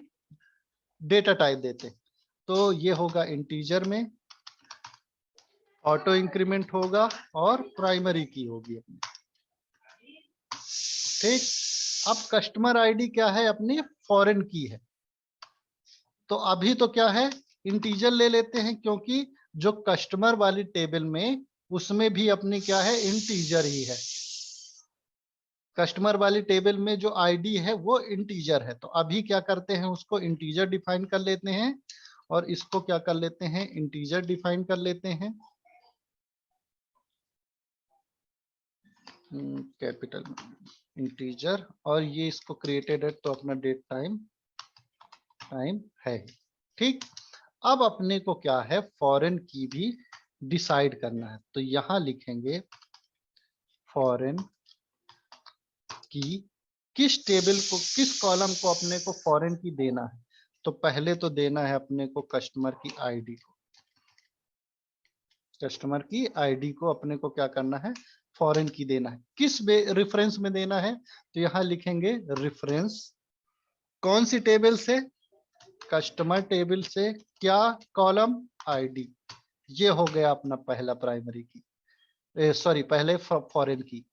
डेटा टाइप देते हैं। तो ये होगा इंटीजर में, ऑटो इंक्रीमेंट होगा और प्राइमरी की होगी अपनी, ठीक। अब कस्टमर आईडी क्या है, अपनी फॉरेन की है। तो अभी तो क्या है, इंटीजर ले लेते हैं क्योंकि जो कस्टमर वाली टेबल में उसमें भी अपनी क्या है, इंटीजर ही है। कस्टमर वाली टेबल में जो आईडी है वो इंटीजर है। तो अभी क्या करते हैं, उसको इंटीजर डिफाइन कर लेते हैं, और इसको क्या कर लेते हैं, इंटीजर डिफाइन कर लेते हैं, कैपिटल इंटीजर। और ये इसको क्रिएटेड है तो अपना डेट टाइम, टाइम है, ठीक। अब अपने को क्या है, फॉरेन की भी डिसाइड करना है। तो यहां लिखेंगे फॉरेन की, किस टेबल को, किस कॉलम को अपने को फॉरेन की देना है। तो पहले तो देना है अपने को कस्टमर की आईडी को, कस्टमर की आईडी को अपने को क्या करना है, फॉरेन की देना है। किस रेफरेंस में देना है, तो यहां लिखेंगे रेफरेंस, कौन सी टेबल से, कस्टमर टेबल से, क्या, कॉलम आईडी। ये हो गया अपना पहला प्राइमरी की, सॉरी पहले फॉरेन की,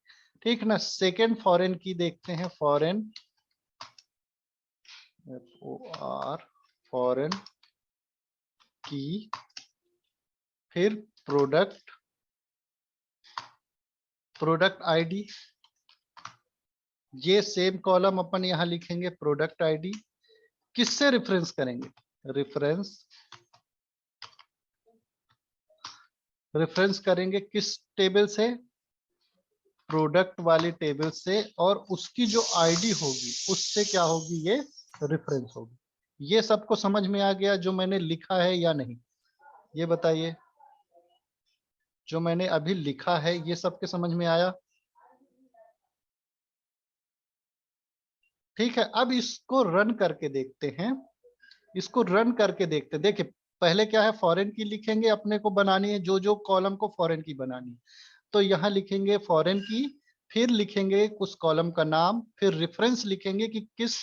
ठीक ना। सेकेंड फॉरेन की देखते हैं, फॉरेन, FOR फॉरेन की, फिर प्रोडक्ट, प्रोडक्ट आईडी, ये सेम कॉलम अपन यहां लिखेंगे प्रोडक्ट आईडी। किससे रेफरेंस करेंगे, रेफरेंस, रेफरेंस करेंगे किस टेबल से, प्रोडक्ट वाली टेबल से, और उसकी जो आईडी होगी उससे क्या होगी, ये रेफरेंस होगी। ये सबको समझ में आ गया जो मैंने लिखा है या नहीं, ये बताइए। जो मैंने अभी लिखा है ये सबके समझ में आया, ठीक है। अब इसको रन करके देखते हैं, इसको रन करके देखते हैं। देखिए पहले क्या है, फॉरेन की लिखेंगे, अपने को बनानी है जो जो कॉलम को फॉरेन की बनानी है, तो यहाँ लिखेंगे फॉरेन की, फिर लिखेंगे उस कॉलम का नाम, फिर रेफरेंस लिखेंगे कि किस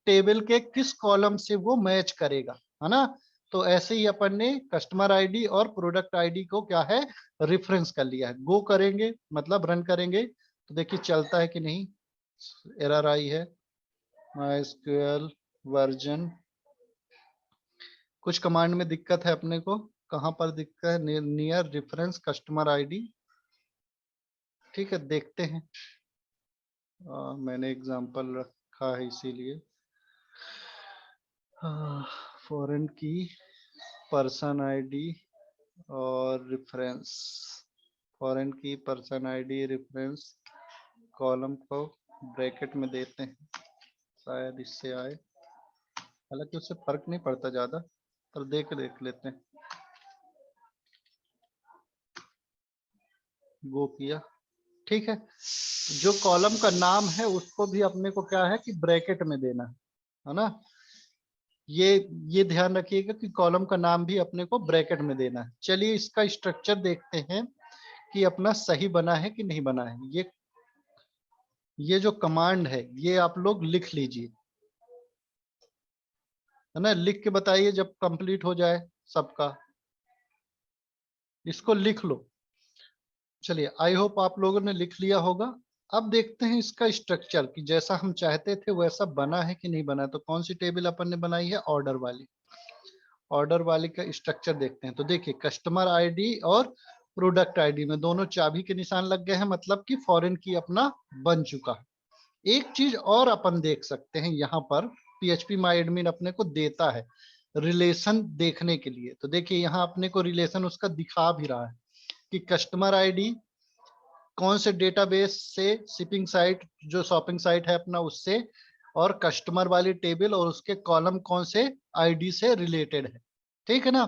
टेबल के किस कॉलम से वो मैच करेगा, है ना। तो ऐसे ही अपन ने कस्टमर आईडी और प्रोडक्ट आईडी को क्या है, रेफरेंस कर लिया है। गो करेंगे मतलब रन करेंगे तो देखिए चलता है कि नहीं, एरर आई है, MySQL वर्जन, कुछ कमांड में दिक्कत है अपने को, कहां पर दिक्कत है, नियर रेफरेंस कस्टमर आईडी, ठीक है देखते हैं। मैंने एग्जांपल रखा है इसीलिए, फॉरेन की, पर्सन आईडी और रेफरेंस, फॉरेन की, पर्सन आईडी, रेफरेंस, कॉलम को ब्रैकेट में देते हैं, शायद इससे आए, हालांकि उससे फर्क नहीं पड़ता ज्यादा, पर देख लेते हैं। गो किया, ठीक है। जो कॉलम का नाम है उसको भी अपने को क्या है कि ब्रैकेट में देना है ना। ये ध्यान रखिएगा कि कॉलम का नाम भी अपने को ब्रैकेट में देना है। चलिए इसका स्ट्रक्चर देखते हैं कि अपना सही बना है कि नहीं बना है। ये जो कमांड है ये आप लोग लिख लीजिए, है ना, लिख के बताइए जब कंप्लीट हो जाए सबका, इसको लिख लो। चलिए आई होप आप लोगों ने लिख लिया होगा। अब देखते हैं इसका स्ट्रक्चर कि जैसा हम चाहते थे वैसा बना है कि नहीं बना। तो कौन सी टेबल अपन ने बनाई है, ऑर्डर वाली, ऑर्डर वाली का स्ट्रक्चर देखते हैं। तो देखिए कस्टमर आईडी और प्रोडक्ट आईडी में दोनों चाबी के निशान लग गए हैं, मतलब कि फॉरेन की अपना बन चुका है। एक चीज और अपन देख सकते हैं, यहाँ पर PHP माई एडमिन अपने को देता है रिलेशन देखने के लिए। तो देखिए यहाँ अपने को रिलेशन उसका दिखा भी रहा है कि कस्टमर आईडी कौन से डेटाबेस से, शिपिंग साइट जो शॉपिंग साइट है अपना उससे, और कस्टमर वाली टेबल और उसके कॉलम कौन से आईडी से रिलेटेड है, ठीक है ना।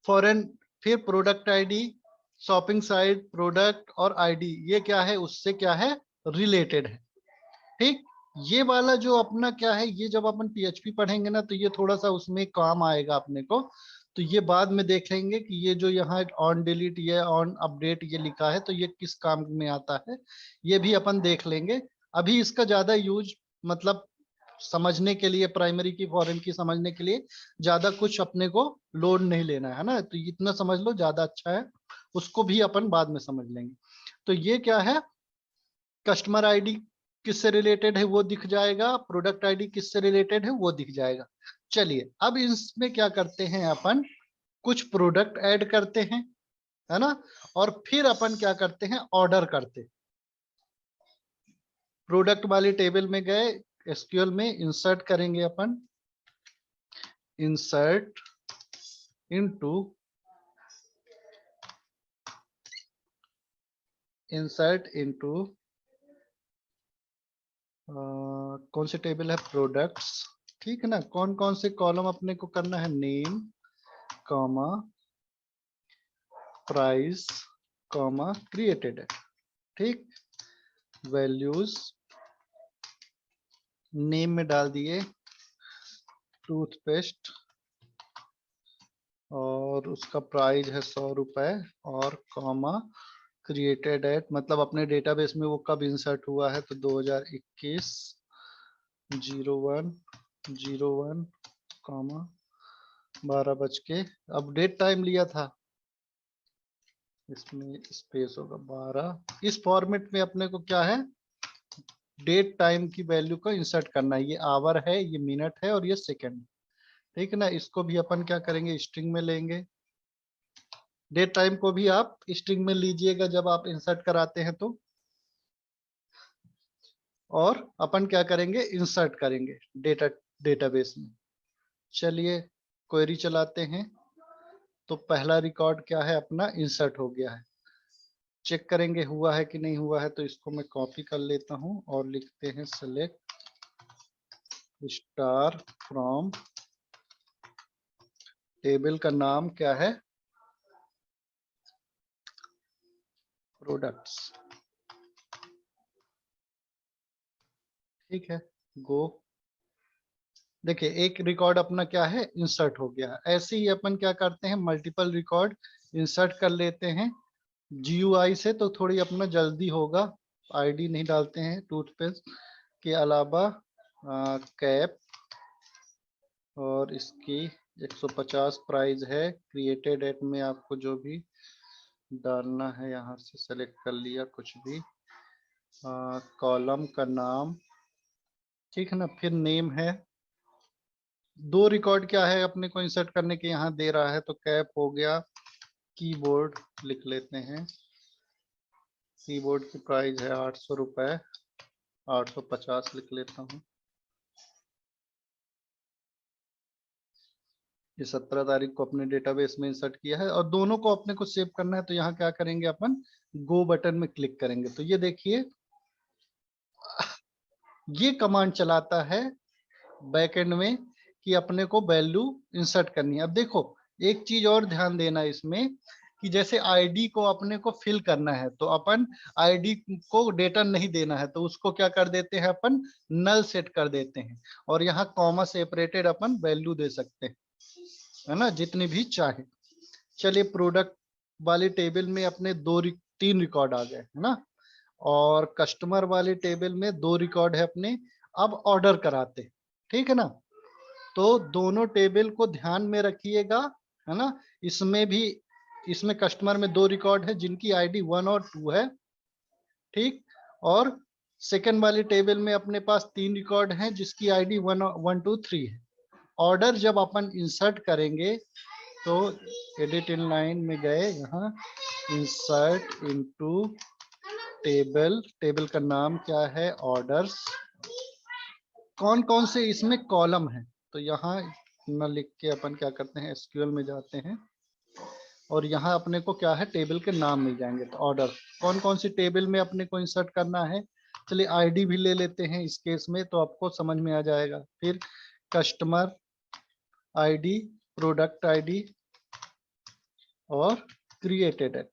फॉरेन, फिर product ID, shopping site, product और आईडी, ये क्या है उससे क्या है, रिलेटेड है, ठीक। ये वाला जो अपना क्या है, ये जब अपन PHP पढ़ेंगे ना तो ये थोड़ा सा उसमें काम आएगा अपने को। तो ये बाद में देख लेंगे कि ये जो यहाँ ऑन डिलीट, ये ऑन अपडेट ये लिखा है तो ये किस काम में आता है, ये भी अपन देख लेंगे। अभी इसका ज्यादा यूज मतलब समझने के लिए, प्राइमरी की फॉरेन की समझने के लिए ज्यादा कुछ अपने को लोड नहीं लेना है ना, तो इतना समझ लो ज्यादा अच्छा है, उसको भी अपन बाद में समझ लेंगे। तो ये क्या है, कस्टमर आईडी किससे रिलेटेड है वो दिख जाएगा, प्रोडक्ट आईडी किससे रिलेटेड है वो दिख जाएगा। चलिए अब इसमें क्या करते हैं अपन, कुछ प्रोडक्ट ऐड करते हैं, है ना, और फिर अपन क्या करते हैं, ऑर्डर करते हैं। प्रोडक्ट वाली टेबल में गए, SQL में इंसर्ट करेंगे अपन, इंसर्ट इनटू, इंसर्ट इनटू कौन सी टेबल है, प्रोडक्ट्स, ठीक है ना। कौन कौन से कॉलम अपने को करना है, name comma price comma created है, ठीक। वैल्यूज नेम में डाल दिए, टूथपेस्ट और उसका प्राइस है 100 रुपए और कॉमा क्रिएटेड एट, मतलब अपने डेटाबेस में वो कब इंसर्ट हुआ है तो 2021 01 कॉमा 12 बज के, अपडेट टाइम लिया था, इसमें स्पेस होगा 12। इस फॉर्मेट में अपने को क्या है, डेट टाइम की वैल्यू को इंसर्ट करना है। ये आवर है, ये मिनट है और ये सेकंड, ठीक है ना। इसको भी अपन क्या करेंगे, स्ट्रिंग में लेंगे। डेट टाइम को भी आप स्ट्रिंग में लीजिएगा जब आप इंसर्ट कराते हैं तो। और अपन क्या करेंगे, इंसर्ट करेंगे डेटाबेस में। चलिए क्वेरी चलाते हैं। तो पहला रिकॉर्ड क्या है अपना, इंसर्ट हो गया है। चेक करेंगे हुआ है कि नहीं हुआ है, तो इसको मैं कॉपी कर लेता हूं और लिखते हैं सेलेक्ट स्टार फ्रॉम, टेबल का नाम क्या है, प्रोडक्ट्स, ठीक है। गो, देखिए एक रिकॉर्ड अपना क्या है, इंसर्ट हो गया। ऐसे ही अपन क्या करते हैं, मल्टीपल रिकॉर्ड इंसर्ट कर लेते हैं जीयूआई से, तो थोड़ी अपना जल्दी होगा। आईडी नहीं डालते हैं टूथपेस्ट के अलावा, कैप और इसकी 150 प्राइस है। क्रिएटेड एट में आपको जो भी डालना है यहाँ से सेलेक्ट कर लिया, कुछ भी। कॉलम का नाम, ठीक है ना। फिर नेम है। दो रिकॉर्ड क्या है अपने को इंसर्ट करने के, यहाँ दे रहा है तो कैप हो गया। कीबोर्ड लिख लेते हैं, कीबोर्ड की प्राइस है 800 रुपए, 850 लिख लेता हूँ। ये 17 तारीख को अपने डेटाबेस में इंसर्ट किया है और दोनों को अपने को सेव करना है। तो यहाँ क्या करेंगे अपन, गो बटन में क्लिक करेंगे। तो ये देखिए, ये कमांड चलाता है बैकएंड में कि अपने को वैल्यू इंसर्ट करनी है। अब देखो एक चीज और ध्यान देना इसमें, कि जैसे आईडी को अपने को फिल करना है तो अपन आईडी को डेटा नहीं देना है तो उसको क्या कर देते हैं अपन, नल सेट कर देते हैं। और यहाँ कॉमा सेपरेटेड अपन वैल्यू दे सकते हैं, है ना, जितनी भी चाहे। चलिए प्रोडक्ट वाले टेबल में अपने तीन रिकॉर्ड आ गए, है ना। और कस्टमर वाले टेबल में 2 रिकॉर्ड है अपने। अब ऑर्डर कराते, ठीक है ना। तो दोनों टेबल को ध्यान में रखिएगा, है ना। इसमें भी, इसमें कस्टमर में 2 रिकॉर्ड है जिनकी आईडी 1 और 2 है, ठीक। और सेकंड वाले टेबल में अपने पास 3 रिकॉर्ड हैं जिसकी आईडी 1 2 3 है। ऑर्डर जब अपन इंसर्ट करेंगे तो एडिट इन लाइन में गए, यहाँ इंसर्ट इनटू टेबल, टेबल का नाम क्या है, ऑर्डर्स। कौन कौन से इसमें कॉलम है, तो यहाँ न लिख के अपन क्या करते हैं, एसक्यूएल में जाते हैं और यहाँ अपने को क्या है, टेबल के नाम मिल जाएंगे। तो ऑर्डर कौन कौन सी टेबल में अपने को इंसर्ट करना है। चलिए आईडी भी ले लेते हैं इस केस में, तो आपको समझ में आ जाएगा। फिर कस्टमर आईडी, प्रोडक्ट आईडी और क्रिएटेड एट,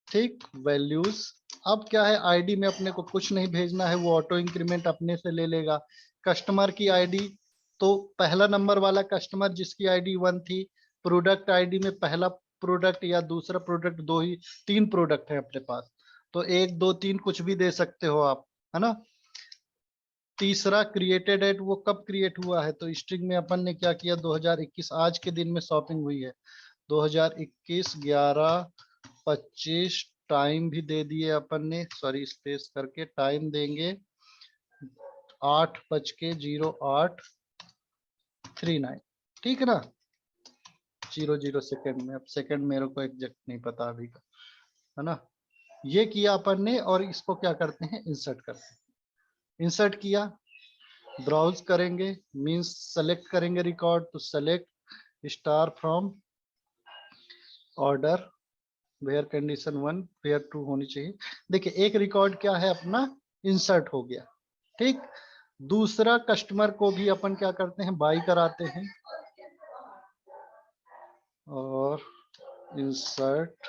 ठीक। वैल्यूज, अब क्या है, आईडी में अपने को कुछ नहीं भेजना है, वो ऑटो इंक्रीमेंट अपने से ले लेगा। कस्टमर की आईडी, तो पहला नंबर वाला कस्टमर जिसकी आईडी 1 थी। प्रोडक्ट आईडी में पहला प्रोडक्ट या दूसरा प्रोडक्ट, 3 प्रोडक्ट है अपने पास, तो 1 2 3 कुछ भी दे सकते हो आप, है ना। तीसरा क्रिएटेड एट, वो कब क्रिएट हुआ है, तो स्ट्रिंग में अपन ने क्या किया, 2021 आज के दिन में शॉपिंग हुई है, 2021 11:25। टाइम भी दे दिए अपन ने, सॉरी स्पेस करके टाइम देंगे 8:08:39, ठीक है ना, 00 सेकेंड में। अब सेकेंड मेरे को एग्जैक्ट नहीं पता अभी का, है ना। ये किया अपन ने और इसको क्या करते हैं, इंसर्ट करते हैं। इंसर्ट किया, ब्राउज करेंगे, मींस सेलेक्ट करेंगे रिकॉर्ड, तो select star from order where condition 1 where 2 होनी चाहिए। देखिए एक रिकॉर्ड क्या है अपना, इंसर्ट हो गया, ठीक। दूसरा कस्टमर को भी अपन क्या करते हैं, बाई कराते हैं और इंसर्ट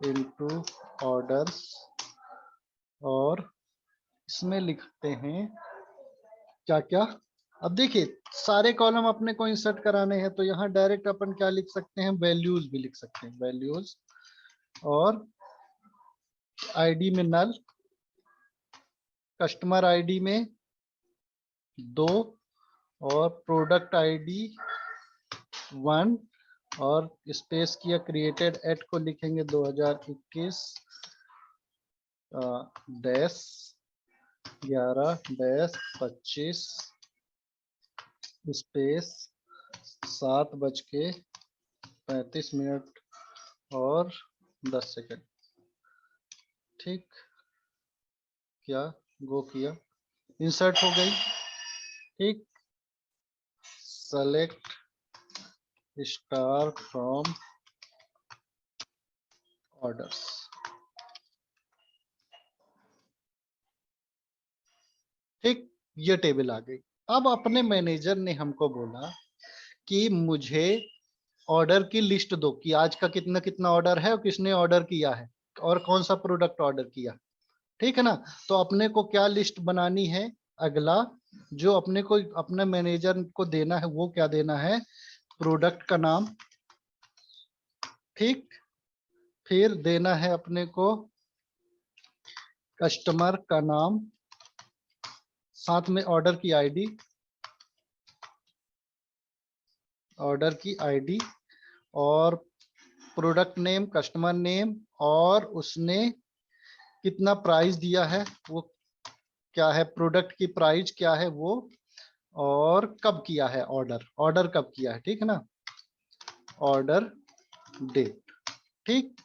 इनटू ऑर्डर्स और इसमें लिखते हैं क्या क्या। अब देखिए सारे कॉलम अपने को इंसर्ट कराने हैं, तो यहाँ डायरेक्ट अपन क्या लिख सकते हैं, वैल्यूज भी लिख सकते हैं, वैल्यूज। और आईडी में नल, कस्टमर आईडी में 2, और प्रोडक्ट आईडी 1, और स्पेस किया क्रिएटेड एट को लिखेंगे 2021 डैश 11-25 स्पेस 7:35 और 10 सेकेंड। ठीक, क्या गो किया, इंसर्ट हो गई। ठीक, सेलेक्ट स्टार फ्रॉम ऑर्डर्स। ठीक, ये टेबल आ गई। अब अपने मैनेजर ने हमको बोला कि मुझे ऑर्डर की लिस्ट दो कि आज का कितना कितना ऑर्डर है और किसने ऑर्डर किया है और कौन सा प्रोडक्ट ऑर्डर किया। ठीक है ना, तो अपने को क्या लिस्ट बनानी है, अगला जो अपने को अपने मैनेजर को देना है वो क्या देना है, प्रोडक्ट का नाम। ठीक, फिर देना है अपने को कस्टमर का नाम, साथ में ऑर्डर की आईडी, ऑर्डर की आईडी और प्रोडक्ट नेम, कस्टमर नेम, और उसने कितना प्राइस दिया है वो क्या है, प्रोडक्ट की प्राइस क्या है वो, और कब किया है ऑर्डर, ऑर्डर कब किया है। ठीक है ना, ऑर्डर डेट। ठीक,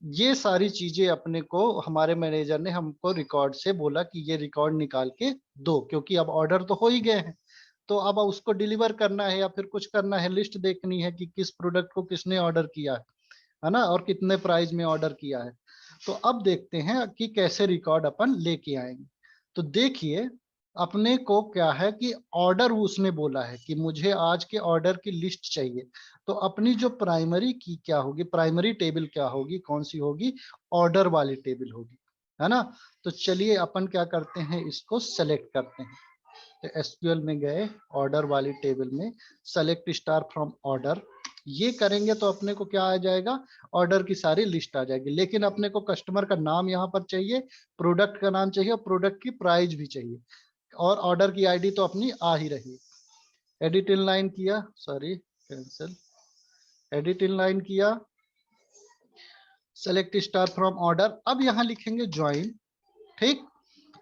ये सारी चीजें अपने को हमारे मैनेजर ने हमको रिकॉर्ड से बोला कि ये रिकॉर्ड निकाल के दो, क्योंकि अब ऑर्डर तो हो ही गए हैं, तो अब उसको डिलीवर करना है या फिर कुछ करना है, लिस्ट देखनी है कि किस प्रोडक्ट को किसने ऑर्डर किया है ना, और कितने प्राइस में ऑर्डर किया है। तो अब देखते हैं कि कैसे रिकॉर्ड अपन लेके आएंगे। तो देखिए अपने को क्या है कि ऑर्डर उसने बोला है कि मुझे आज के ऑर्डर की लिस्ट चाहिए, तो अपनी जो प्राइमरी की क्या होगी, प्राइमरी टेबल क्या होगी, कौन सी होगी, ऑर्डर वाली टेबल होगी, है ना। तो चलिए अपन क्या करते हैं, इसको सेलेक्ट करते हैं। तो एसक्यूएल में गए, ऑर्डर वाली टेबल में सेलेक्ट स्टार फ्रॉम ऑर्डर, ये करेंगे तो अपने को क्या आ जाएगा, ऑर्डर की सारी लिस्ट आ जाएगी। लेकिन अपने को कस्टमर का नाम यहाँ पर चाहिए, प्रोडक्ट का नाम चाहिए और प्रोडक्ट की प्राइस भी चाहिए, और ऑर्डर की आईडी तो अपनी आ ही रही है। एडिट इन लाइन किया, sorry cancel, edit in line किया, सेलेक्ट स्टार फ्रॉम ऑर्डर। अब यहाँ लिखेंगे ज्वाइन। ठीक,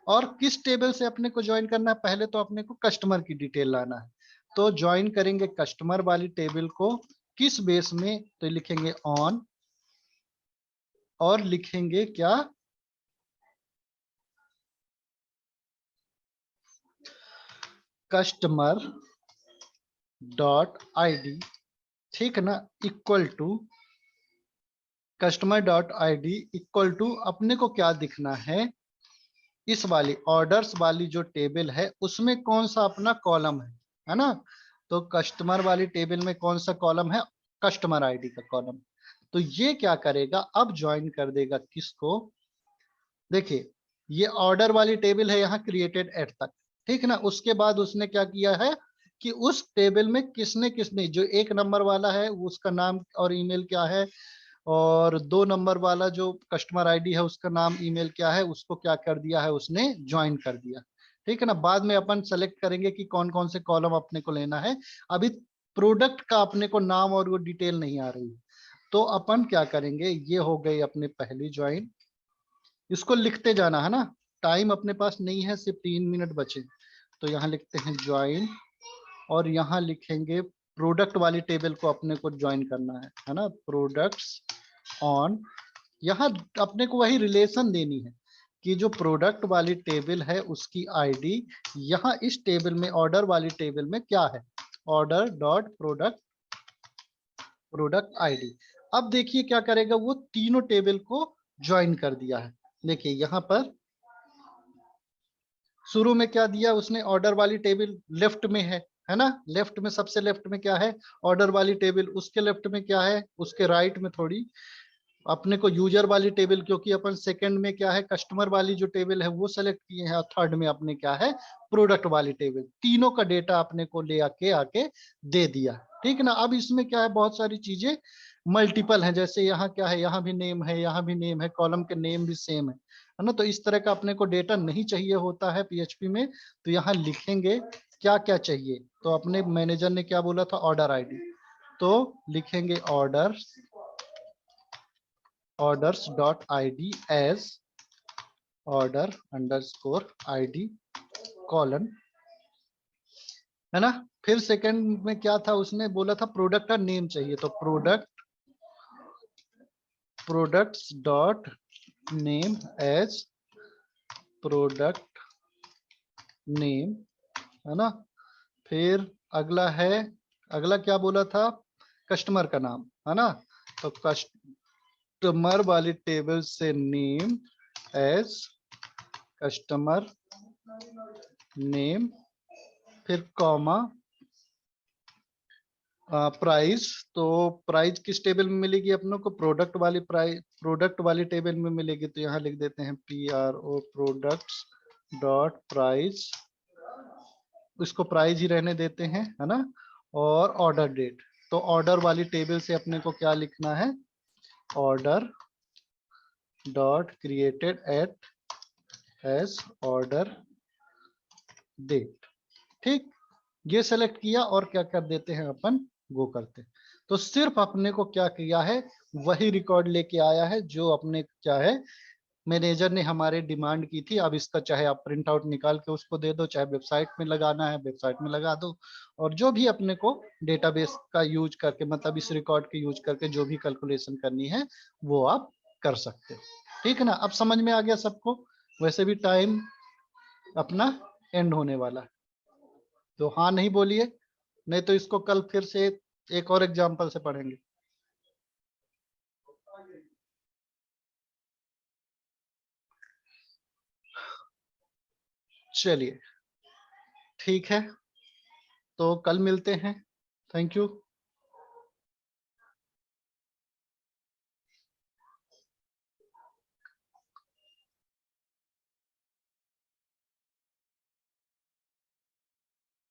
और किस टेबल से अपने को ज्वाइन करना है, पहले तो अपने को कस्टमर की डिटेल लाना है, तो ज्वाइन करेंगे कस्टमर वाली टेबल को किस बेस में, तो लिखेंगे ऑन, और लिखेंगे क्या, कस्टमर डॉट आईडी। ठीक है ना, equal to customer dot ID equal to अपने को क्या दिखना है, इस वाली ऑर्डर्स वाली जो टेबल है उसमें कौन सा अपना कॉलम है ना। तो कस्टमर वाली टेबल में कौन सा कॉलम है, कस्टमर आईडी का कॉलम। तो ये क्या करेगा, अब ज्वाइन कर देगा किसको, देखिए ये ऑर्डर वाली टेबल है यहाँ क्रिएटेड एट तक। ठीक है ना, उसके बाद उसने क्या किया है कि उस टेबल में किसने किसने, जो 1 नंबर वाला है उसका नाम और ईमेल क्या है, और 2 नंबर वाला जो कस्टमर आईडी है उसका नाम ईमेल क्या है, उसको क्या कर दिया है, उसने ज्वाइन कर दिया। ठीक है ना, बाद में अपन सेलेक्ट करेंगे कि कौन कौन से कॉलम अपने को लेना है। अभी प्रोडक्ट का अपने को नाम और वो डिटेल नहीं आ रही, तो अपन क्या करेंगे, ये हो गई अपनी पहली ज्वाइन। इसको लिखते जाना है ना, टाइम अपने पास नहीं है, सिर्फ 3 मिनट बचे, तो यहाँ लिखते हैं ज्वाइन, और यहाँ लिखेंगे प्रोडक्ट वाली टेबल को अपने को ज्वाइन करना है ना, प्रोडक्ट्स ऑन। यहाँ अपने को वही रिलेशन देनी है कि जो प्रोडक्ट वाली टेबल है उसकी आईडी, यहाँ इस टेबल में ऑर्डर वाली टेबल में क्या है, order dot product, product ID. अब देखिए क्या करेगा, वो तीनों टेबल को ज्वाइन कर दिया है। देखिए यहाँ पर शुरू में क्या दिया उसने, ऑर्डर वाली टेबल लेफ्ट में है ना, लेफ्ट में सबसे लेफ्ट में क्या है, ऑर्डर वाली टेबल, उसके लेफ्ट में क्या है, उसके राइट में थोड़ी अपने को यूजर वाली टेबल, क्योंकि अपन सेकंड में क्या है कस्टमर वाली जो टेबल है वो सेलेक्ट किए हैं, और थर्ड में अपने क्या है प्रोडक्ट वाली टेबल। तीनों का डेटा अपने को ले आके दे दिया, ठीक है ना। अब इसमें क्या है बहुत सारी चीजें मल्टीपल हैं, जैसे यहाँ क्या है, यहाँ भी नेम है, यहाँ भी नेम है, कॉलम के नेम भी सेम है ना। तो इस तरह का अपने को डेटा नहीं चाहिए होता है पीएचपी में, तो यहाँ लिखेंगे क्या क्या चाहिए। तो अपने मैनेजर ने क्या बोला था, ऑर्डर आईडी, तो लिखेंगे orders dot id as order underscore id colon, है ना। फिर सेकंड में क्या था, उसने बोला था प्रोडक्ट का नेम चाहिए, तो products dot name as product name, है ना। फिर अगला क्या बोला था, कस्टमर का नाम, है ना। तो कस्टमर वाली टेबल से नेम एज कस्टमर नेम, फिर कॉमा प्राइस। तो प्राइस किस टेबल में मिलेगी अपनों को, प्रोडक्ट वाली प्राइस, प्रोडक्ट वाली टेबल में मिलेगी। तो यहाँ लिख देते हैं PRO प्रोडक्ट्स डॉट प्राइस, इसको प्राइस ही रहने देते हैं, है ना। और ऑर्डर डेट, तो ऑर्डर वाली टेबल से अपने को क्या लिखना है, order dot created at as order date, ठीक। ये सेलेक्ट किया और क्या कर देते हैं अपन, वो करते हैं। तो सिर्फ अपने को क्या किया है, वही रिकॉर्ड लेके आया है जो अपने क्या है मैनेजर ने हमारे डिमांड की थी। अब इसका चाहे आप प्रिंट आउट निकाल के उसको दे दो, चाहे वेबसाइट में लगाना है वेबसाइट में लगा दो, और जो भी अपने को डेटाबेस का यूज करके, मतलब इस रिकॉर्ड के यूज करके जो भी कैलकुलेशन करनी है वो आप कर सकते हो, ठीक है ना। अब समझ में आ गया सबको। वैसे भी टाइम अपना एंड होने वाला है, तो हाँ नहीं बोलिए, नहीं तो इसको कल फिर से एक और एग्जाम्पल से पढ़ेंगे। चलिए ठीक है, तो कल मिलते हैं। Thank you.